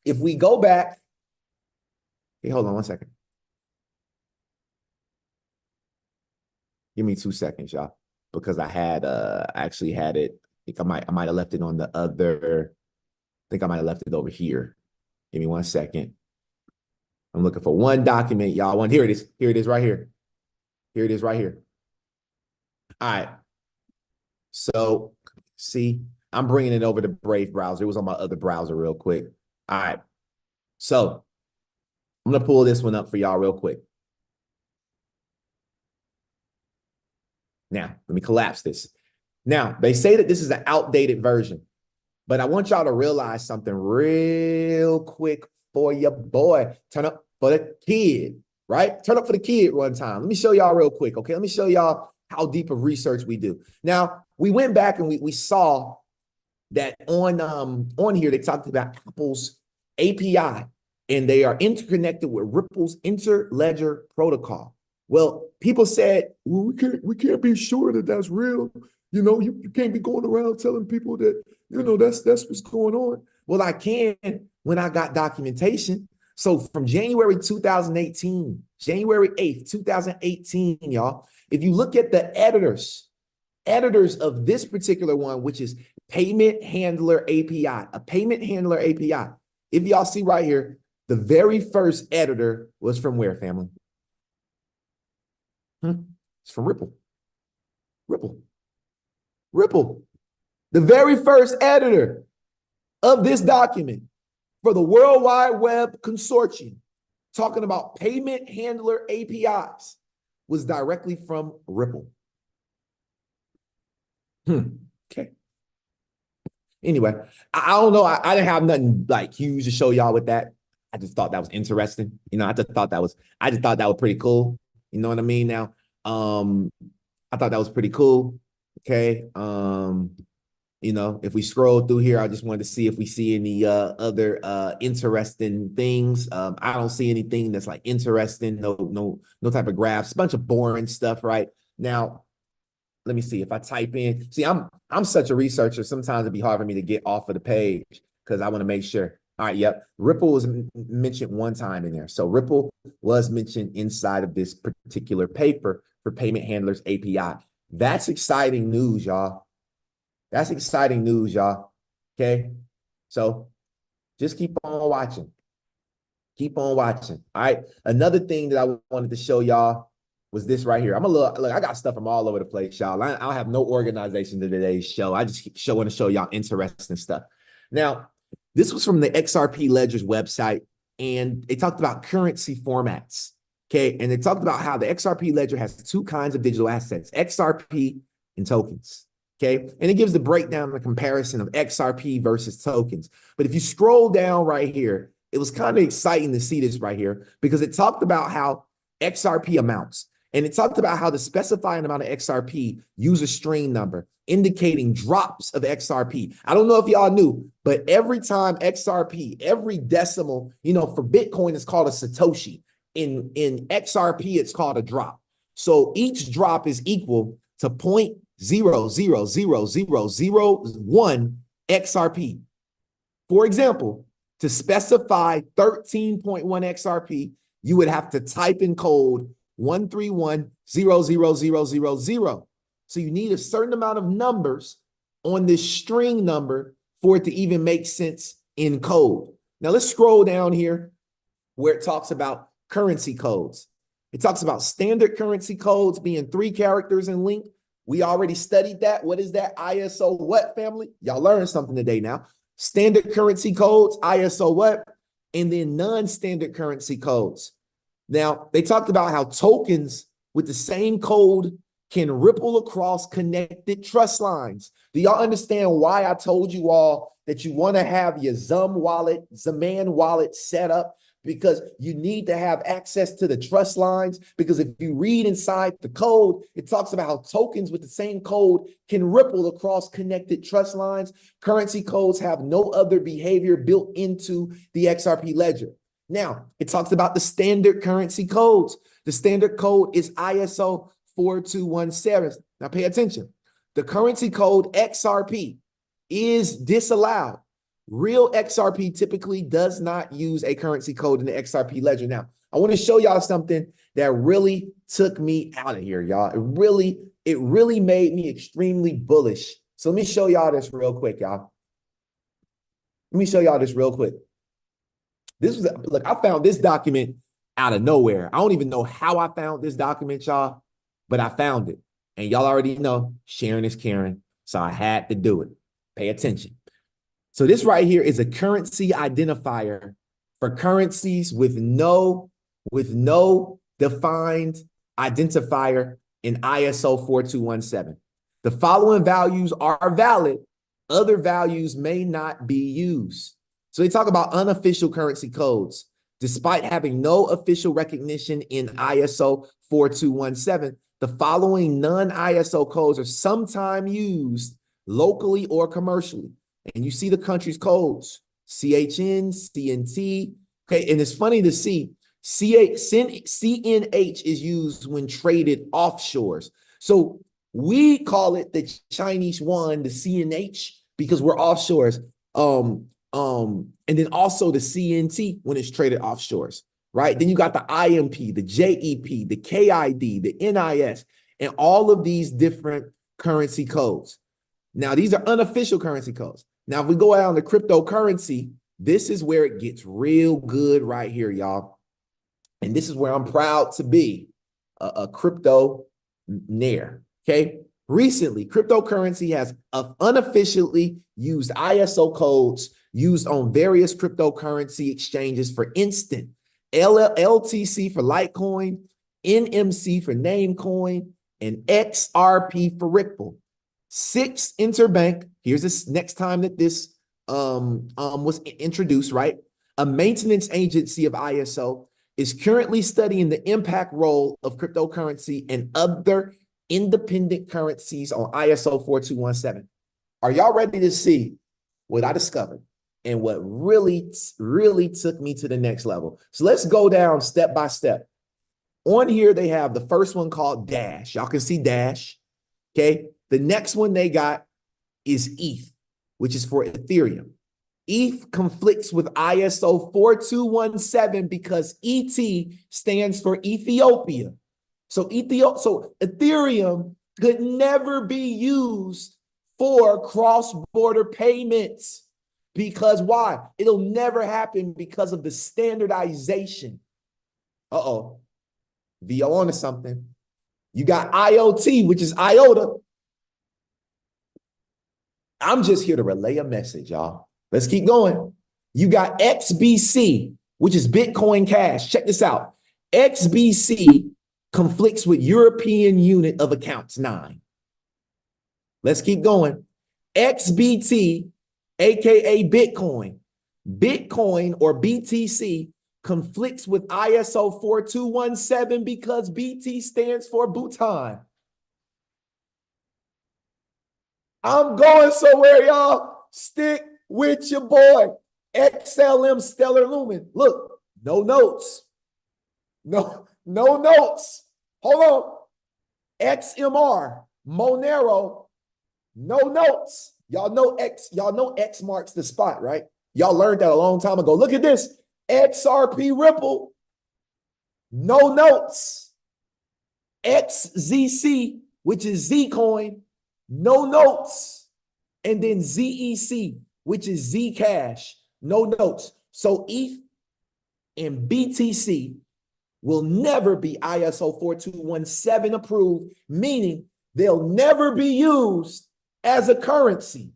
If we go back, hey, hold on one second. Give me 2 seconds, y'all, because I actually had it. I think I might have left it on the other. I think I might have left it over here. Give me 1 second. I'm looking for one document, y'all. Here it is. Here it is right here. Here it is right here. All right. So, see, I'm bringing it over to Brave browser. It was on my other browser real quick. All right. So, I'm going to pull this one up for y'all real quick. Now, let me collapse this. Now, they say that this is an outdated version, but I want y'all to realize something real quick for your boy. Turn up for the kid, right? Turn up for the kid one time. Let me show y'all real quick, okay? Let me show y'all how deep of research we do. Now, we went back and we saw that on here, they talked about Apple's API, and they are interconnected with Ripple's interledger protocol. Well, people said, well, we can't be sure that that's real. You know, you can't be going around telling people that, you know, that's what's going on. Well, I can when I got documentation. So from January 2018, January 8th, 2018, y'all, if you look at the editors of this particular one, which is Payment Handler API, a Payment Handler API. If y'all see right here, the very first editor was from where, family? It's from Ripple. Ripple. The very first editor of this document for the World Wide Web Consortium, talking about payment handler APIs, was directly from Ripple. Okay. Anyway, I don't know. I didn't have nothing like huge to show y'all with that. I just thought that was interesting. You know, I just thought that was pretty cool. You know what I mean? Now, I thought that was pretty cool. Okay. You know, if we scroll through here, I just wanted to see if we see any other interesting things. I don't see anything that's like interesting. No type of graphs. A bunch of boring stuff right now. Let me see if I type in. See, I'm such a researcher. Sometimes it'd be hard for me to get off of the page because I want to make sure. All right, yep. Ripple was mentioned one time in there. So Ripple was mentioned inside of this particular paper for Payment Handlers API. That's exciting news, y'all. That's exciting news, y'all. Okay. So just keep on watching. Keep on watching. All right. Another thing that I wanted to show y'all was this right here. Look, I got stuff from all over the place, y'all. I don't have no organization to today's show. I just want to show y'all interesting stuff. Now, this was from the XRP Ledger's website, and they talked about currency formats. Okay. And they talked about how the XRP Ledger has two kinds of digital assets, XRP and tokens. Okay. And it gives the breakdown, the comparison of XRP versus tokens. But if you scroll down right here, it was kind of exciting to see this right here because it talked about how XRP amounts. And it talked about how the specifying amount of XRP use a string number indicating drops of XRP. I don't know if y'all knew, but every time XRP, every decimal, you know, for Bitcoin, it's called a Satoshi. In XRP, it's called a drop. So each drop is equal to 0.0000001 XRP. For example, to specify 13.1 XRP, you would have to type in code 131,000,000. So you need a certain amount of numbers on this string number for it to even make sense in code. Now let's scroll down here where it talks about currency codes. It talks about standard currency codes being 3 characters in length. We already studied that. What is that? ISO what, family? Y'all learned something today now. Standard currency codes, ISO what? And then non-standard currency codes. Now, they talked about how tokens with the same code can ripple across connected trust lines. Do y'all understand why I told you all that you want to have your Zaman wallet set up? Because you need to have access to the trust lines. Because if you read inside the code, it talks about how tokens with the same code can ripple across connected trust lines. Currency codes have no other behavior built into the XRP ledger. Now, it talks about the standard currency codes. The standard code is ISO 4217. Now, pay attention. The currency code XRP is disallowed. Real XRP typically does not use a currency code in the XRP ledger. Now, I want to show y'all something that really took me out of here, y'all. It really made me extremely bullish. So let me show y'all this real quick, y'all. Let me show y'all this real quick. Look, I found this document out of nowhere. I don't even know how I found this document, y'all, but I found it. And y'all already know sharing is caring. So I had to do it. Pay attention. So this right here is a currency identifier for currencies with no defined identifier in ISO 4217. The following values are valid. Other values may not be used. So they talk about unofficial currency codes. Despite having no official recognition in ISO 4217, the following non-ISO codes are sometimes used locally or commercially. And you see the country's codes: CHN, CNT, Okay, and it's funny to see CNH is used when traded offshores. So we call it the Chinese yuan, the CNH, because we're offshores. And then also the CNT when it's traded offshores, right? Then you got the IMP, the JEP, the KID, the NIS, and all of these different currency codes. Now, these are unofficial currency codes. Now, if we go down to cryptocurrency, this is where it gets real good right here, y'all. And this is where I'm proud to be a crypto nair, okay? Recently, cryptocurrency has unofficially used ISO codes used on various cryptocurrency exchanges. For instance, LTC for Litecoin, NMC for Namecoin, and XRP for Ripple. 6 interbank, here's this next time that this was introduced, right? A maintenance agency of ISO is currently studying the impact role of cryptocurrency and other independent currencies on ISO 4217. Are y'all ready to see what I discovered and what really took me to the next level? So let's go down step by step. On here, they have the first one called Dash. Y'all can see Dash, okay? The next one they got is ETH, which is for Ethereum. ETH conflicts with ISO 4217 because ET stands for Ethiopia. So Ethereum could never be used for cross-border payments. Because why? It'll never happen because of the standardization. Uh-oh. VO onto something. You got IoT, which is IOTA. I'm just here to relay a message, y'all. Let's keep going. You got XBC, which is Bitcoin Cash. Check this out. XBC conflicts with European Unit of Accounts 9. Let's keep going. XBT, aka Bitcoin. Bitcoin or BTC conflicts with ISO 4217 because BT stands for Bhutan. I'm going somewhere, y'all. Stick with your boy. XLM Stellar Lumen. Look, no notes. No notes. Hold on. XMR, Monero, no notes. Y'all know X marks the spot, right? Y'all learned that a long time ago. Look at this. XRP Ripple, no notes. XZC, which is Zcoin, no notes. And then ZEC, which is Zcash, no notes. So ETH and BTC will never be ISO 4217 approved, meaning they'll never be used as a currency.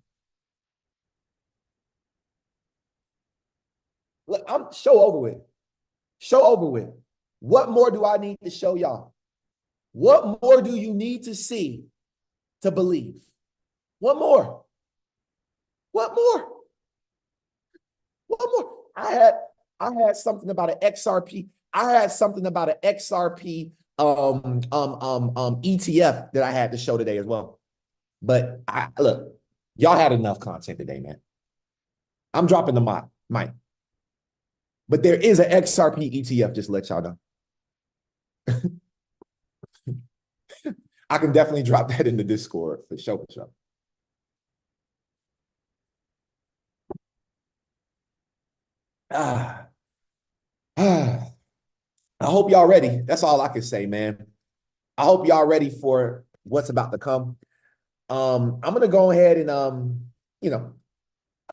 Look, I'm show over with. Show over with. What more do I need to show y'all? What more do you need to see to believe? What more? What more? What more? I had something about an XRP. I had something about an XRP ETF that I had to show today as well. But look, y'all had enough content today, man. I'm dropping the mic. But there is an XRP ETF, just to let y'all know. I can definitely drop that in the Discord for sure. I hope y'all ready. That's all I can say, man. I hope y'all ready for what's about to come. I'm gonna go ahead and I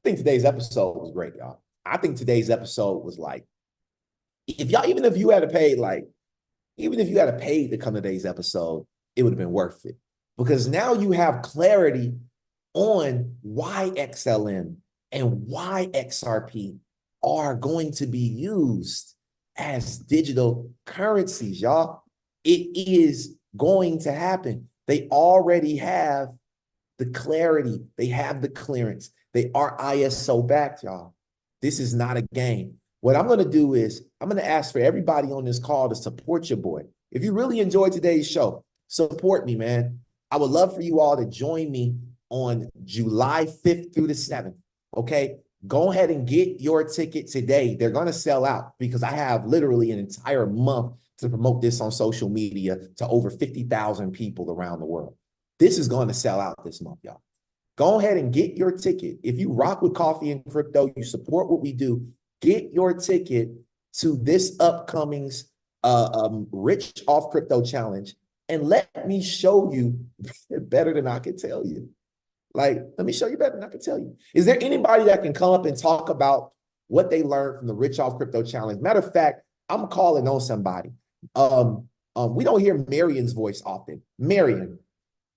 think today's episode was great, y'all. I think today's episode was like, even if you had to pay to come to today's episode, it would have been worth it. Because now you have clarity on why XLM and why XRP are going to be used as digital currencies, y'all. It is going to happen. They already have the clarity. They have the clearance. They are ISO backed, y'all. This is not a game. What I'm going to do is I'm going to ask for everybody on this call to support your boy. If you really enjoyed today's show, support me, man. I would love for you all to join me on July 5th through the 7th, okay? Go ahead and get your ticket today. They're going to sell out because I have literally an entire month to promote this on social media to over 50,000 people around the world. This is going to sell out this month, y'all. Go ahead and get your ticket. If you rock with coffee and crypto, you support what we do, get your ticket to this upcoming Rich Off Crypto Challenge, and let me show you better than I can tell you. Like, let me show you better than I can tell you. Is there anybody that can come up and talk about what they learned from the Rich Off Crypto Challenge? Matter of fact, I'm calling on somebody. We don't hear Marion's voice often. Marion,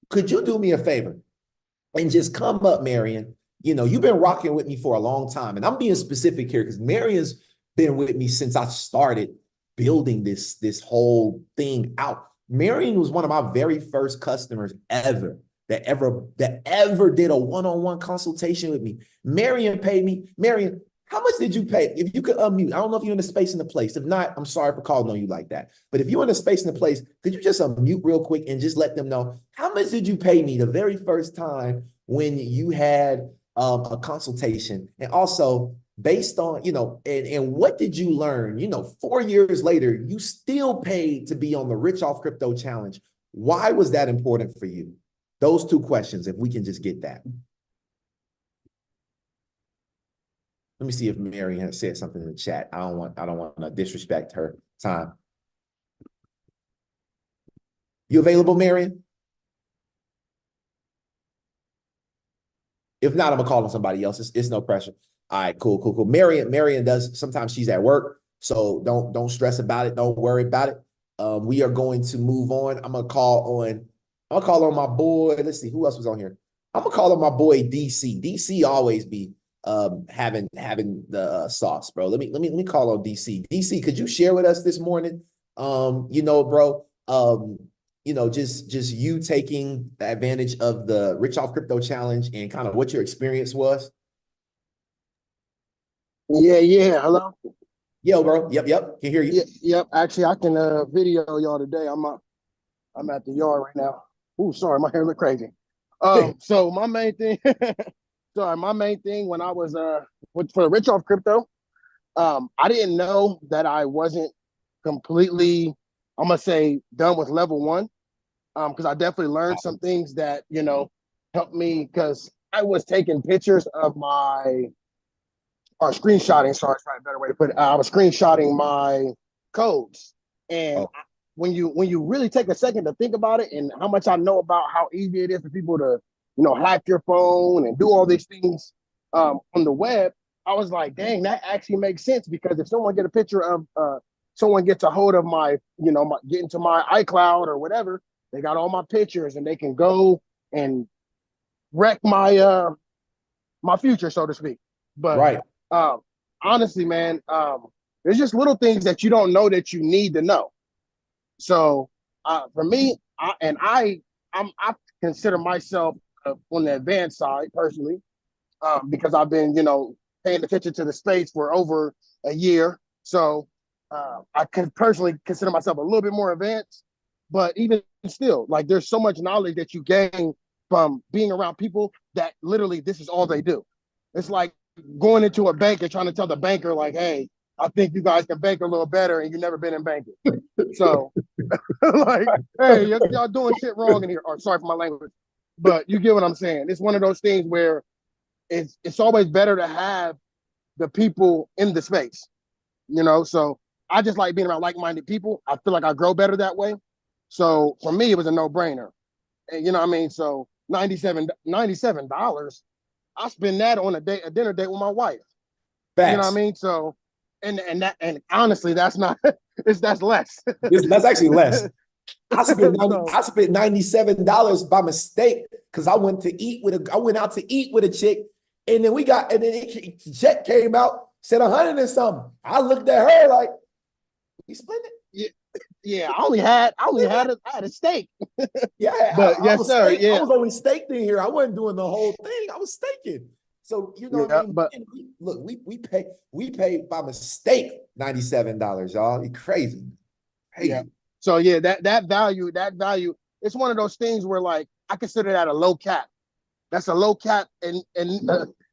could you do me a favor and just come up, Marion? You know, you've been rocking with me for a long time, and I'm being specific here because Marion's been with me since I started building this whole thing out. Marion was one of my very first customers ever that ever did a one-on-one consultation with me. Marion paid me. Marion, how much did you pay? If you could unmute, I don't know if you're in the space in the place. If not, I'm sorry for calling on you like that. But if you're in the space in the place, could you just unmute real quick and just let them know how much did you pay me the very first time when you had a consultation? And also based on, you know, and what did you learn? You know, 4 years later, you still paid to be on the Rich Off Crypto Challenge. Why was that important for you? Those two questions, if we can just get that. Let me see if Mary has said something in the chat. I don't want to disrespect her time. You available, Marion? If not, I'm gonna call on somebody else. It's no pressure. All right, cool. Marion does, sometimes she's at work, so don't stress about it. Don't worry about it. We are going to move on. I'm gonna call on my boy. Let's see who else was on here. I'm gonna call on my boy DC. DC always be having the sauce, bro. Let me call on DC. DC, could you share with us this morning? You know, bro, you know, just you taking advantage of the Rich Off Crypto Challenge and kind of what your experience was. Yeah. Hello. Yo, bro. Yep. Can hear you. Yep. Actually, I can video y'all today. I'm at the yard right now. Ooh, sorry, my hair look crazy. So my main thing, when I was for Rich Off Crypto, I didn't know that I wasn't completely, I'm gonna say, done with level one. Because I definitely learned some things that, you know, helped me, because I was taking pictures of or screenshotting, sorry, it's probably a better way to put it. I was screenshotting my codes. And when you really take a second to think about it and how much I know about how easy it is for people to, you know, hack your phone and do all these things on the web, I was like, dang, that actually makes sense. Because if someone get a picture of, someone gets a hold of my, you know, get into my iCloud or whatever, they got all my pictures and they can go and wreck my my future, so to speak. But right. Honestly, man, there's just little things that you don't know that you need to know. So for me, I consider myself on the advanced side personally, because I've been, you know, paying attention to the space for over a year. So I can personally consider myself a little bit more advanced. But even still, like, there's so much knowledge that you gain from being around people that literally this is all they do. It's like going into a bank and trying to tell the banker, like, hey, I think you guys can bank a little better, and you've never been in banking. So, like, hey, y'all doing shit wrong in here. Or sorry for my language, but you get what I'm saying. It's one of those things where it's always better to have the people in the space, you know. So I just like being around like-minded people. I feel like I grow better that way. So for me, it was a no-brainer. And you know what I mean? So $97, I spend that on a dinner date with my wife. Facts. You know what I mean? So and honestly, that's not that's less. That's actually less. I spent $97 by mistake because I went out to eat with a chick, and then the check came out, said 100 and something. I looked at her like, we split it. Yeah, I had a steak. Yeah, but yes, sir. Yeah, I was only staked in here. I wasn't doing the whole thing. I was staking. So you know what I mean? But look, we paid by mistake $97, y'all. It's crazy. Hey. Yeah. So yeah, that value, it's one of those things where, like, I consider that a low cap. That's a low cap, and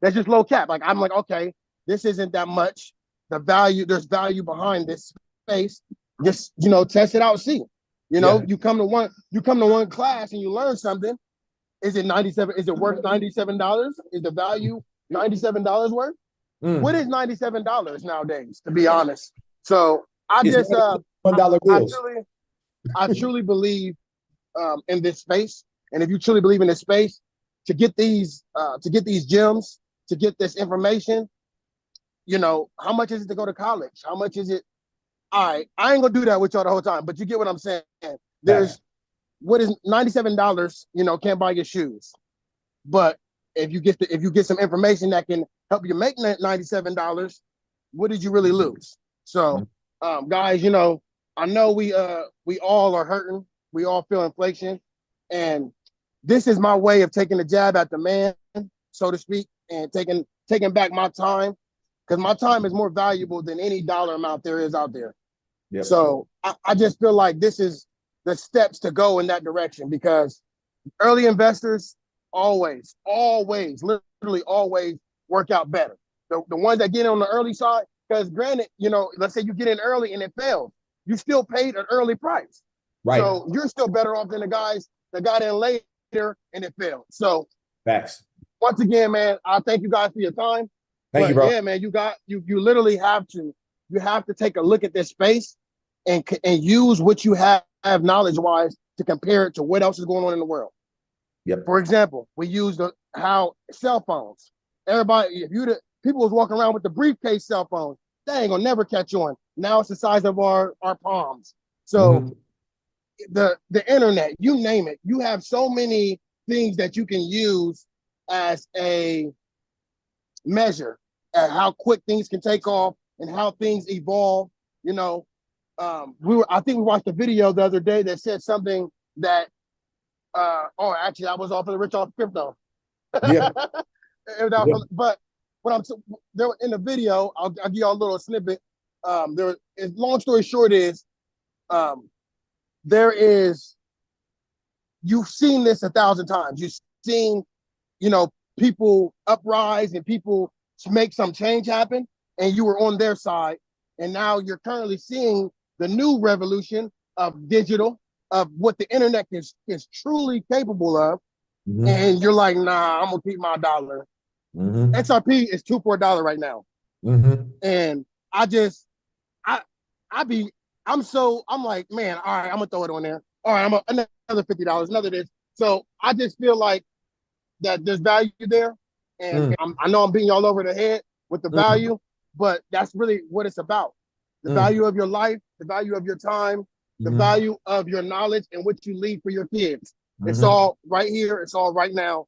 that's just low cap. Like I'm like, okay, this isn't that much. There's value behind this space. Just test it out, see. You come to one class and you learn something. Is it 97? Is it worth $97? Is the value $97 worth? What is $97 nowadays, to be honest? So I just $1 bills. I truly believe in this space. And if you truly believe in this space, to get these gems, to get this information, how much is it to go to college? How much is it? All right, I ain't gonna do that with y'all the whole time, but you get what I'm saying. There's what is $97, can't buy your shoes. But if you get some information that can help you make $97, what did you really lose? So guys, I know we all are hurting. We all feel inflation. And this is my way of taking a jab at the man, so to speak, and taking back my time. Because my time is more valuable than any dollar amount there is out there. Yep. So I just feel like this is the steps to go in that direction, because early investors always, literally always work out better. The ones that get in on the early side, because granted, let's say you get in early and it fails, you still paid an early price. Right. So you're still better off than the guys that got in later and it failed. So facts. Once again, man, I thank you guys for your time. Thank you, bro. Yeah, man, you literally have to take a look at this space and use what you have knowledge wise to compare it to what else is going on in the world. Yep. For example, we use how cell phones. Everybody, people was walking around with the briefcase cell phone, they ain't gonna never catch on. Now it's the size of our palms. So the internet, you name it, you have so many things that you can use as a measure at how quick things can take off and how things evolve. I think we watched a video the other day that said something that actually I was off of the rich off crypto. Yeah. But there in the video, I'll give you all a little snippet. Long story short is you've seen this 1,000 times. You've seen people uprise and people make some change happen, and you were on their side, and now you're currently seeing the new revolution of digital, of what the internet is truly capable of. And you're like, nah, I'm gonna keep my dollar. XRP is $2 for $1 right now. And I'm like, man, all right, I'm gonna throw it on there. All right, another $50, another this. So I just feel like that there's value there. And I know I'm beating y'all over the head with the value, but that's really what it's about. The value of your life, the value of your time, the value of your knowledge, and what you leave for your kids. It's all right here. It's all right now.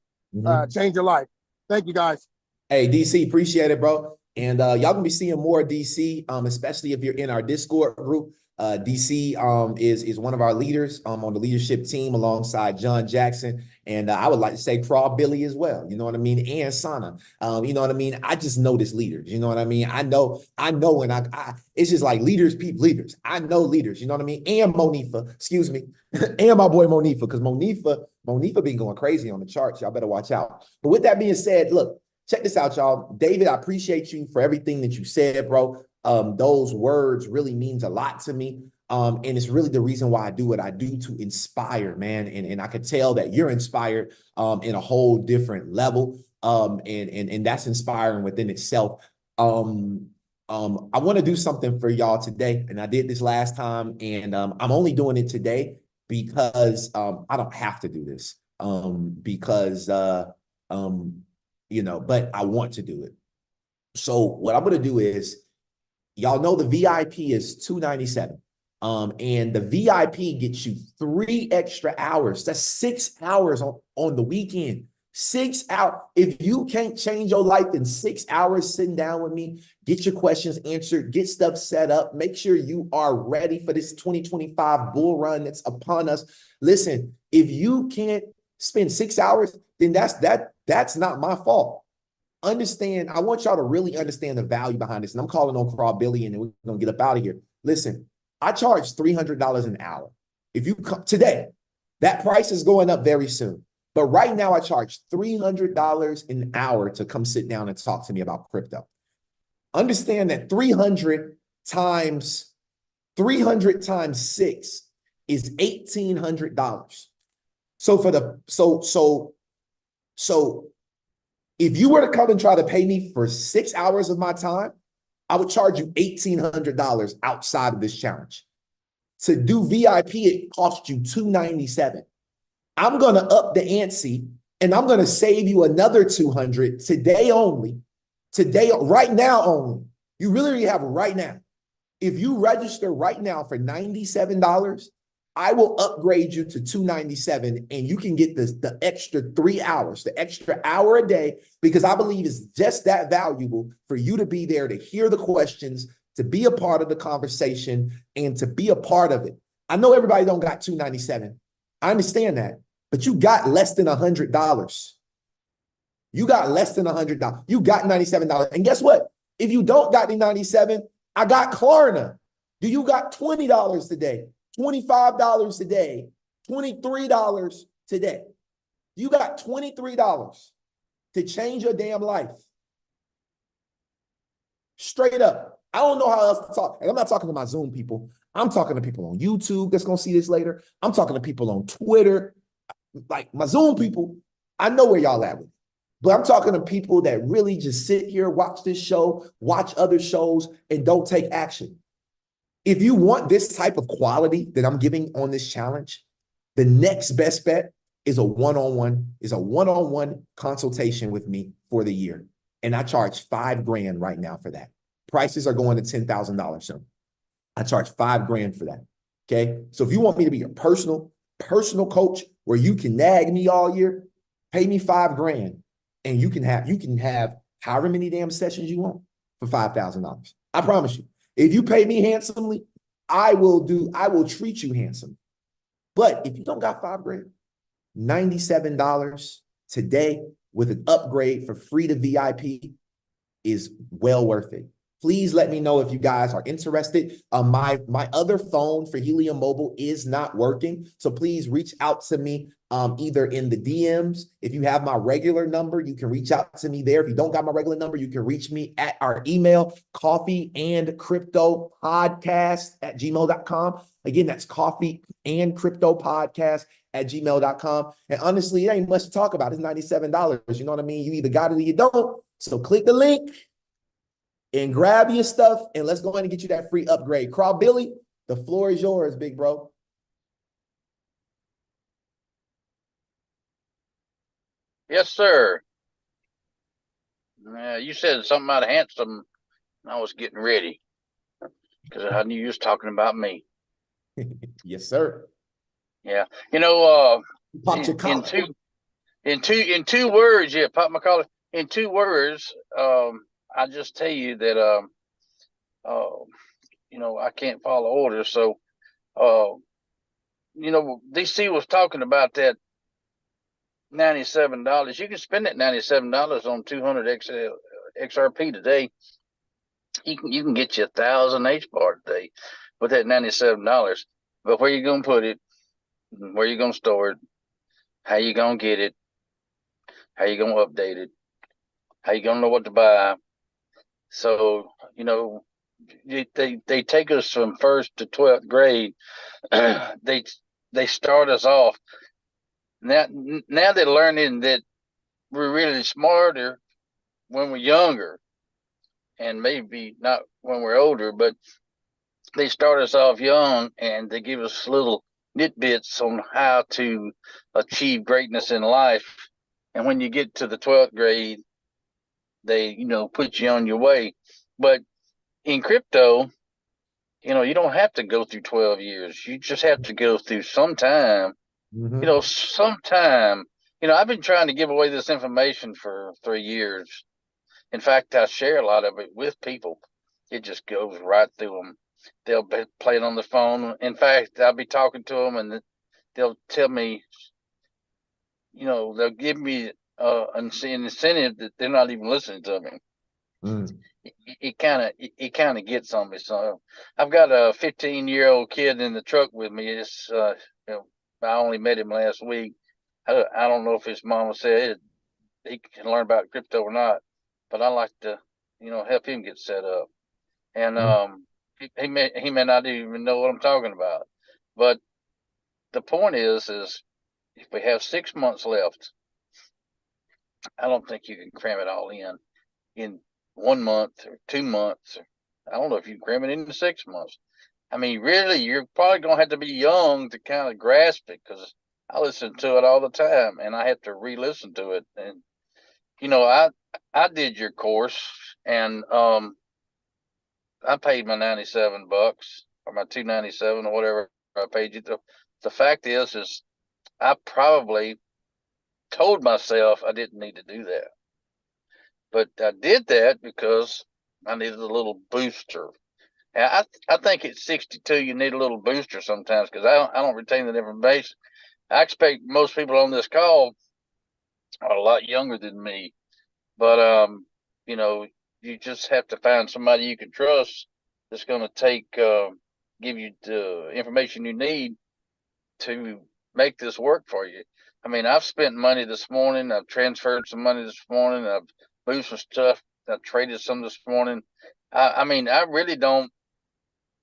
Change your life. Thank you, guys. Hey, DC, appreciate it, bro. And y'all gonna be seeing more DC, especially if you're in our Discord group. DC is one of our leaders on the leadership team alongside John Jackson. And I would like to say Craw Billy as well. You know what I mean? And Sana. You know what I mean? I just know this leaders. You know what I mean? I know, and I it's just like leaders, people, leaders. I know leaders, you know what I mean? And Monifa, excuse me. And my boy Monifa, because Monifa been going crazy on the charts. Y'all better watch out. But with that being said, look, check this out, y'all. David, I appreciate you for everything that you said, bro. Those words really means a lot to me. And it's really the reason why I do what I do, to inspire, man. And I could tell that you're inspired in a whole different level. And that's inspiring within itself. I want to do something for y'all today. And I did this last time, and I'm only doing it today because I don't have to do this. But I want to do it. So what I'm going to do is, y'all know the VIP is $297. And the VIP gets you 3 extra hours. That's 6 hours on the weekend. 6 hours. If you can't change your life in 6 hours sitting down with me, get your questions answered, get stuff set up, make sure you are ready for this 2025 bull run that's upon us. Listen, if you can't spend 6 hours, then that's not my fault. Understand, I want y'all to really understand the value behind this. And I'm calling on Craw Billy, and then we're going to get up out of here. Listen, I charge $300 an hour. If you come today, that price is going up very soon. But right now I charge $300 an hour to come sit down and talk to me about crypto. Understand that 300 times 6 is $1,800. So for the so if you were to come and try to pay me for 6 hours of my time, I would charge you $1,800 outside of this challenge. To do VIP, it costs you $297. I'm going to up the ante and I'm going to save you another $200 today only. Today, right now only. You really have right now. If you register right now for $97, I will upgrade you to $297 and you can get the extra 3 hours, the extra hour a day, because I believe it's just that valuable for you to be there to hear the questions, to be a part of the conversation, and to be a part of it. I know everybody don't got $297. I understand that, but you got less than $100. You got less than $100. You got $97. And guess what? If you don't got the 97, I got Klarna. Do you got $20 today? $25 today? $23 today? You got $23 to change your damn life. Straight up. I don't know how else to talk. And I'm not talking to my Zoom people. I'm talking to people on YouTube that's going to see this later. I'm talking to people on Twitter. Like my Zoom people, I know where y'all at with it. But I'm talking to people that really just sit here, watch this show, watch other shows, and don't take action. If you want this type of quality that I'm giving on this challenge, the next best bet is a one-on-one consultation with me for the year. And I charge $5,000 right now for that. Prices are going to $10,000 soon. I charge $5,000 for that. Okay. So if you want me to be your personal coach where you can nag me all year, pay me $5,000 and you can have however many damn sessions you want for $5,000. I promise you. If you pay me handsomely, I will treat you handsome. But if you don't got $5,000, $97 today with an upgrade for free to VIP is well worth it. Please let me know if you guys are interested. My other phone for Helium Mobile is not working. So please reach out to me either in the DMs. If you have my regular number, you can reach out to me there. If you don't got my regular number, you can reach me at our email, coffeeandcryptopodcast@gmail.com. Again, that's coffeeandcryptopodcast@gmail.com. And honestly, it ain't much to talk about. It's $97. You know what I mean? You either got it or you don't. So click the link and grab your stuff, and let's go ahead and get you that free upgrade. Craw Billy, the floor is yours, big bro. Yes, sir. You said something about handsome. I was getting ready because I knew you was talking about me. Yes, sir. Yeah, in two words. Yeah, pop my collar. In 2 words, I just tell you that I can't follow orders. So, DC was talking about that $97. You can spend that $97 on 200 XRP today. You can get you 1,000 HBAR today with that $97. But where you gonna put it? Where you gonna store it? How you gonna get it? How you gonna update it? How you gonna know what to buy? So they take us from 1st to 12th grade. they start us off. Now they're learning that we're really smarter when we're younger, and maybe not when we're older. But they start us off young, and they give us little nitbits on how to achieve greatness in life. And when you get to the 12th grade, they put you on your way. But in crypto, you don't have to go through 12 years. You just have to go through some time. Sometime. I've been trying to give away this information for 3 years. In fact, I share a lot of it with people. It just goes right through them. They'll be playing on the phone. In fact, I'll be talking to them, and they'll tell me, they'll give me an incentive that they're not even listening to me. It kind of gets on me. So I've got a 15-year-old kid in the truck with me. It's I only met him last week. I don't know if his mama said he can learn about crypto or not, but I like to, help him get set up. And he may not even know what I'm talking about. But the point is if we have 6 months left, I don't think you can cram it all in 1 month or 2 months. I don't know if you can cram it into 6 months. I mean, really, you're probably gonna have to be young to kind of grasp it, because I listen to it all the time and I have to re-listen to it. And I did your course, and I paid my $97 or my $297 or whatever I paid you. The fact is I probably told myself I didn't need to do that, but I did that because I needed a little booster. And I think at 62 you need a little booster sometimes, because I don't retain the information. I expect most people on this call are a lot younger than me, but you just have to find somebody you can trust that's going to give you the information you need to make this work for you. I mean, I've spent money this morning. I've transferred some money this morning. I've moved some stuff. I traded some this morning. I mean, I really don't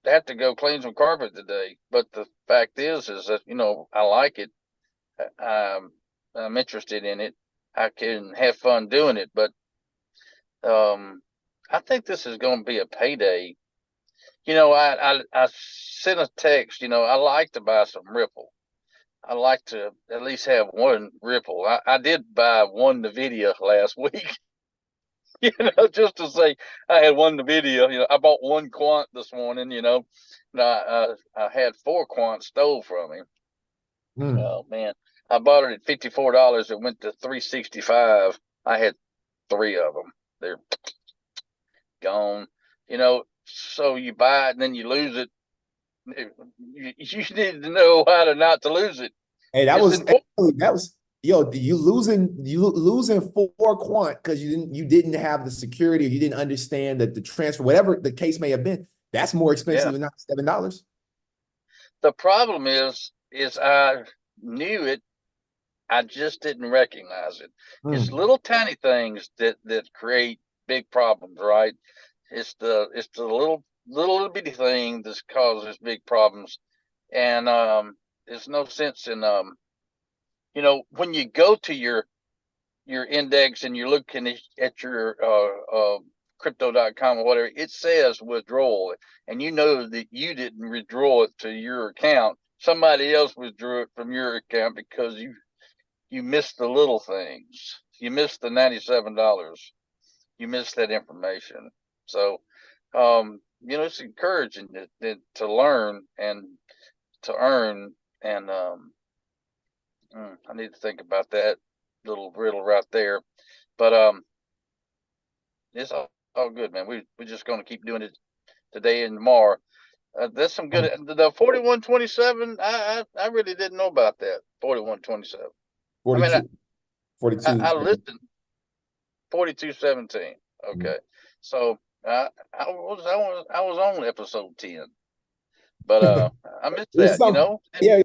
have to go clean some carpet today. But the fact is that, I like it. I'm interested in it. I can have fun doing it. But I think this is going to be a payday. I sent a text. I like to buy some Ripple. I like to at least have one Ripple. I did buy one NVIDIA last week, just to say I had one NVIDIA. I bought one quant this morning, and I had 4 quants stole from him. Oh, man. I bought it at $54. It went to $365. I had 3 of them. They're gone. So you buy it and then you lose it. You need to know how to not to lose it. Hey, that was yo, you losing 4 quant because you didn't have the security, or you didn't understand that the transfer, whatever the case may have been, that's more expensive than $7. The problem is I knew it, I just didn't recognize it. It's little tiny things that create big problems, right? It's the little bitty thing that causes big problems. And there's no sense in when you go to your index and you're looking at your crypto.com or whatever, it says withdrawal, and that you didn't withdraw it to your account. Somebody else withdrew it from your account because you missed the little things. You missed the $97. You missed that information. So it's encouraging to learn and to earn. And I need to think about that little riddle right there. But it's all good, man. We're just going to keep doing it today and tomorrow. There's some good. The 4127. I really didn't know about that. 4127. 42. I listened. 4217. Okay, so I was on episode 10, but I missed that. Yeah,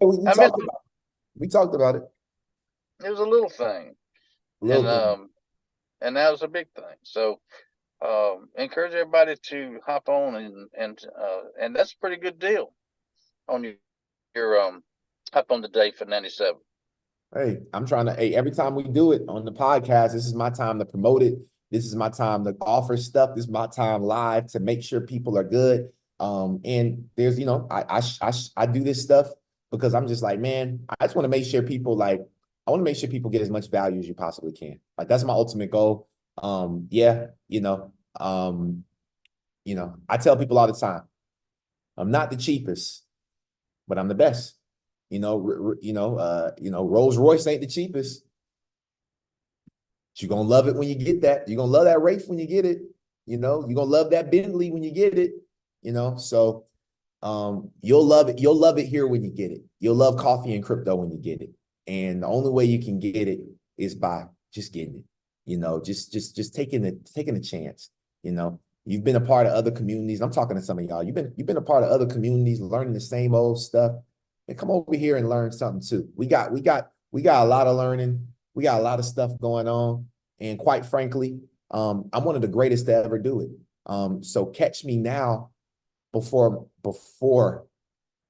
we talked about it. It was a little thing, and that was a big thing. So encourage everybody to hop on and that's a pretty good deal on your hop on today for 97. Hey, I'm trying to, every time we do it on the podcast, this is my time to promote it. This is my time to offer stuff. This is my time live to make sure people are good. And there's, I do this stuff because I'm just like, man, I just want to make sure people I want to make sure people get as much value as you possibly can. Like, that's my ultimate goal. I tell people all the time, I'm not the cheapest, but I'm the best. Rolls Royce ain't the cheapest. You're gonna love it when you get that. You're gonna love that Wraith when you get it. You're gonna love that Bentley when you get it. So you'll love it. You'll love it here when you get it. You'll love coffee and crypto when you get it. And the only way you can get it is by just getting it. Just taking a chance. You've been a part of other communities. I'm talking to some of y'all. You've been a part of other communities, learning the same old stuff. And come over here and learn something too. We got We got a lot of learning. We got a lot of stuff going on. And quite frankly, I'm one of the greatest to ever do it. So catch me now before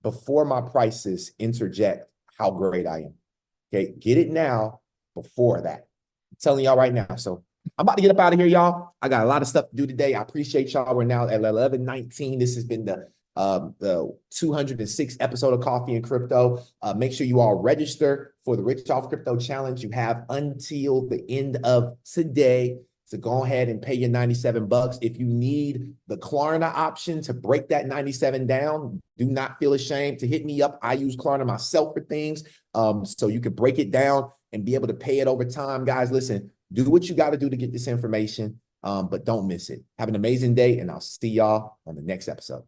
my prices interject how great I am. Okay, get it now before that. I'm telling y'all right now. So I'm about to get up out of here, y'all. I got a lot of stuff to do today. I appreciate y'all. We're now at 11:19. This has been the 206th episode of Coffee and Crypto. Make sure you all register for the Rich Off Crypto Challenge. You have until the end of today to go ahead and pay your $97. If you need the Klarna option to break that 97 down, do not feel ashamed to hit me up. I use Klarna myself for things, so you can break it down and be able to pay it over time. Guys, listen, do what you got to do to get this information, but don't miss it. Have an amazing day, and I'll see y'all on the next episode.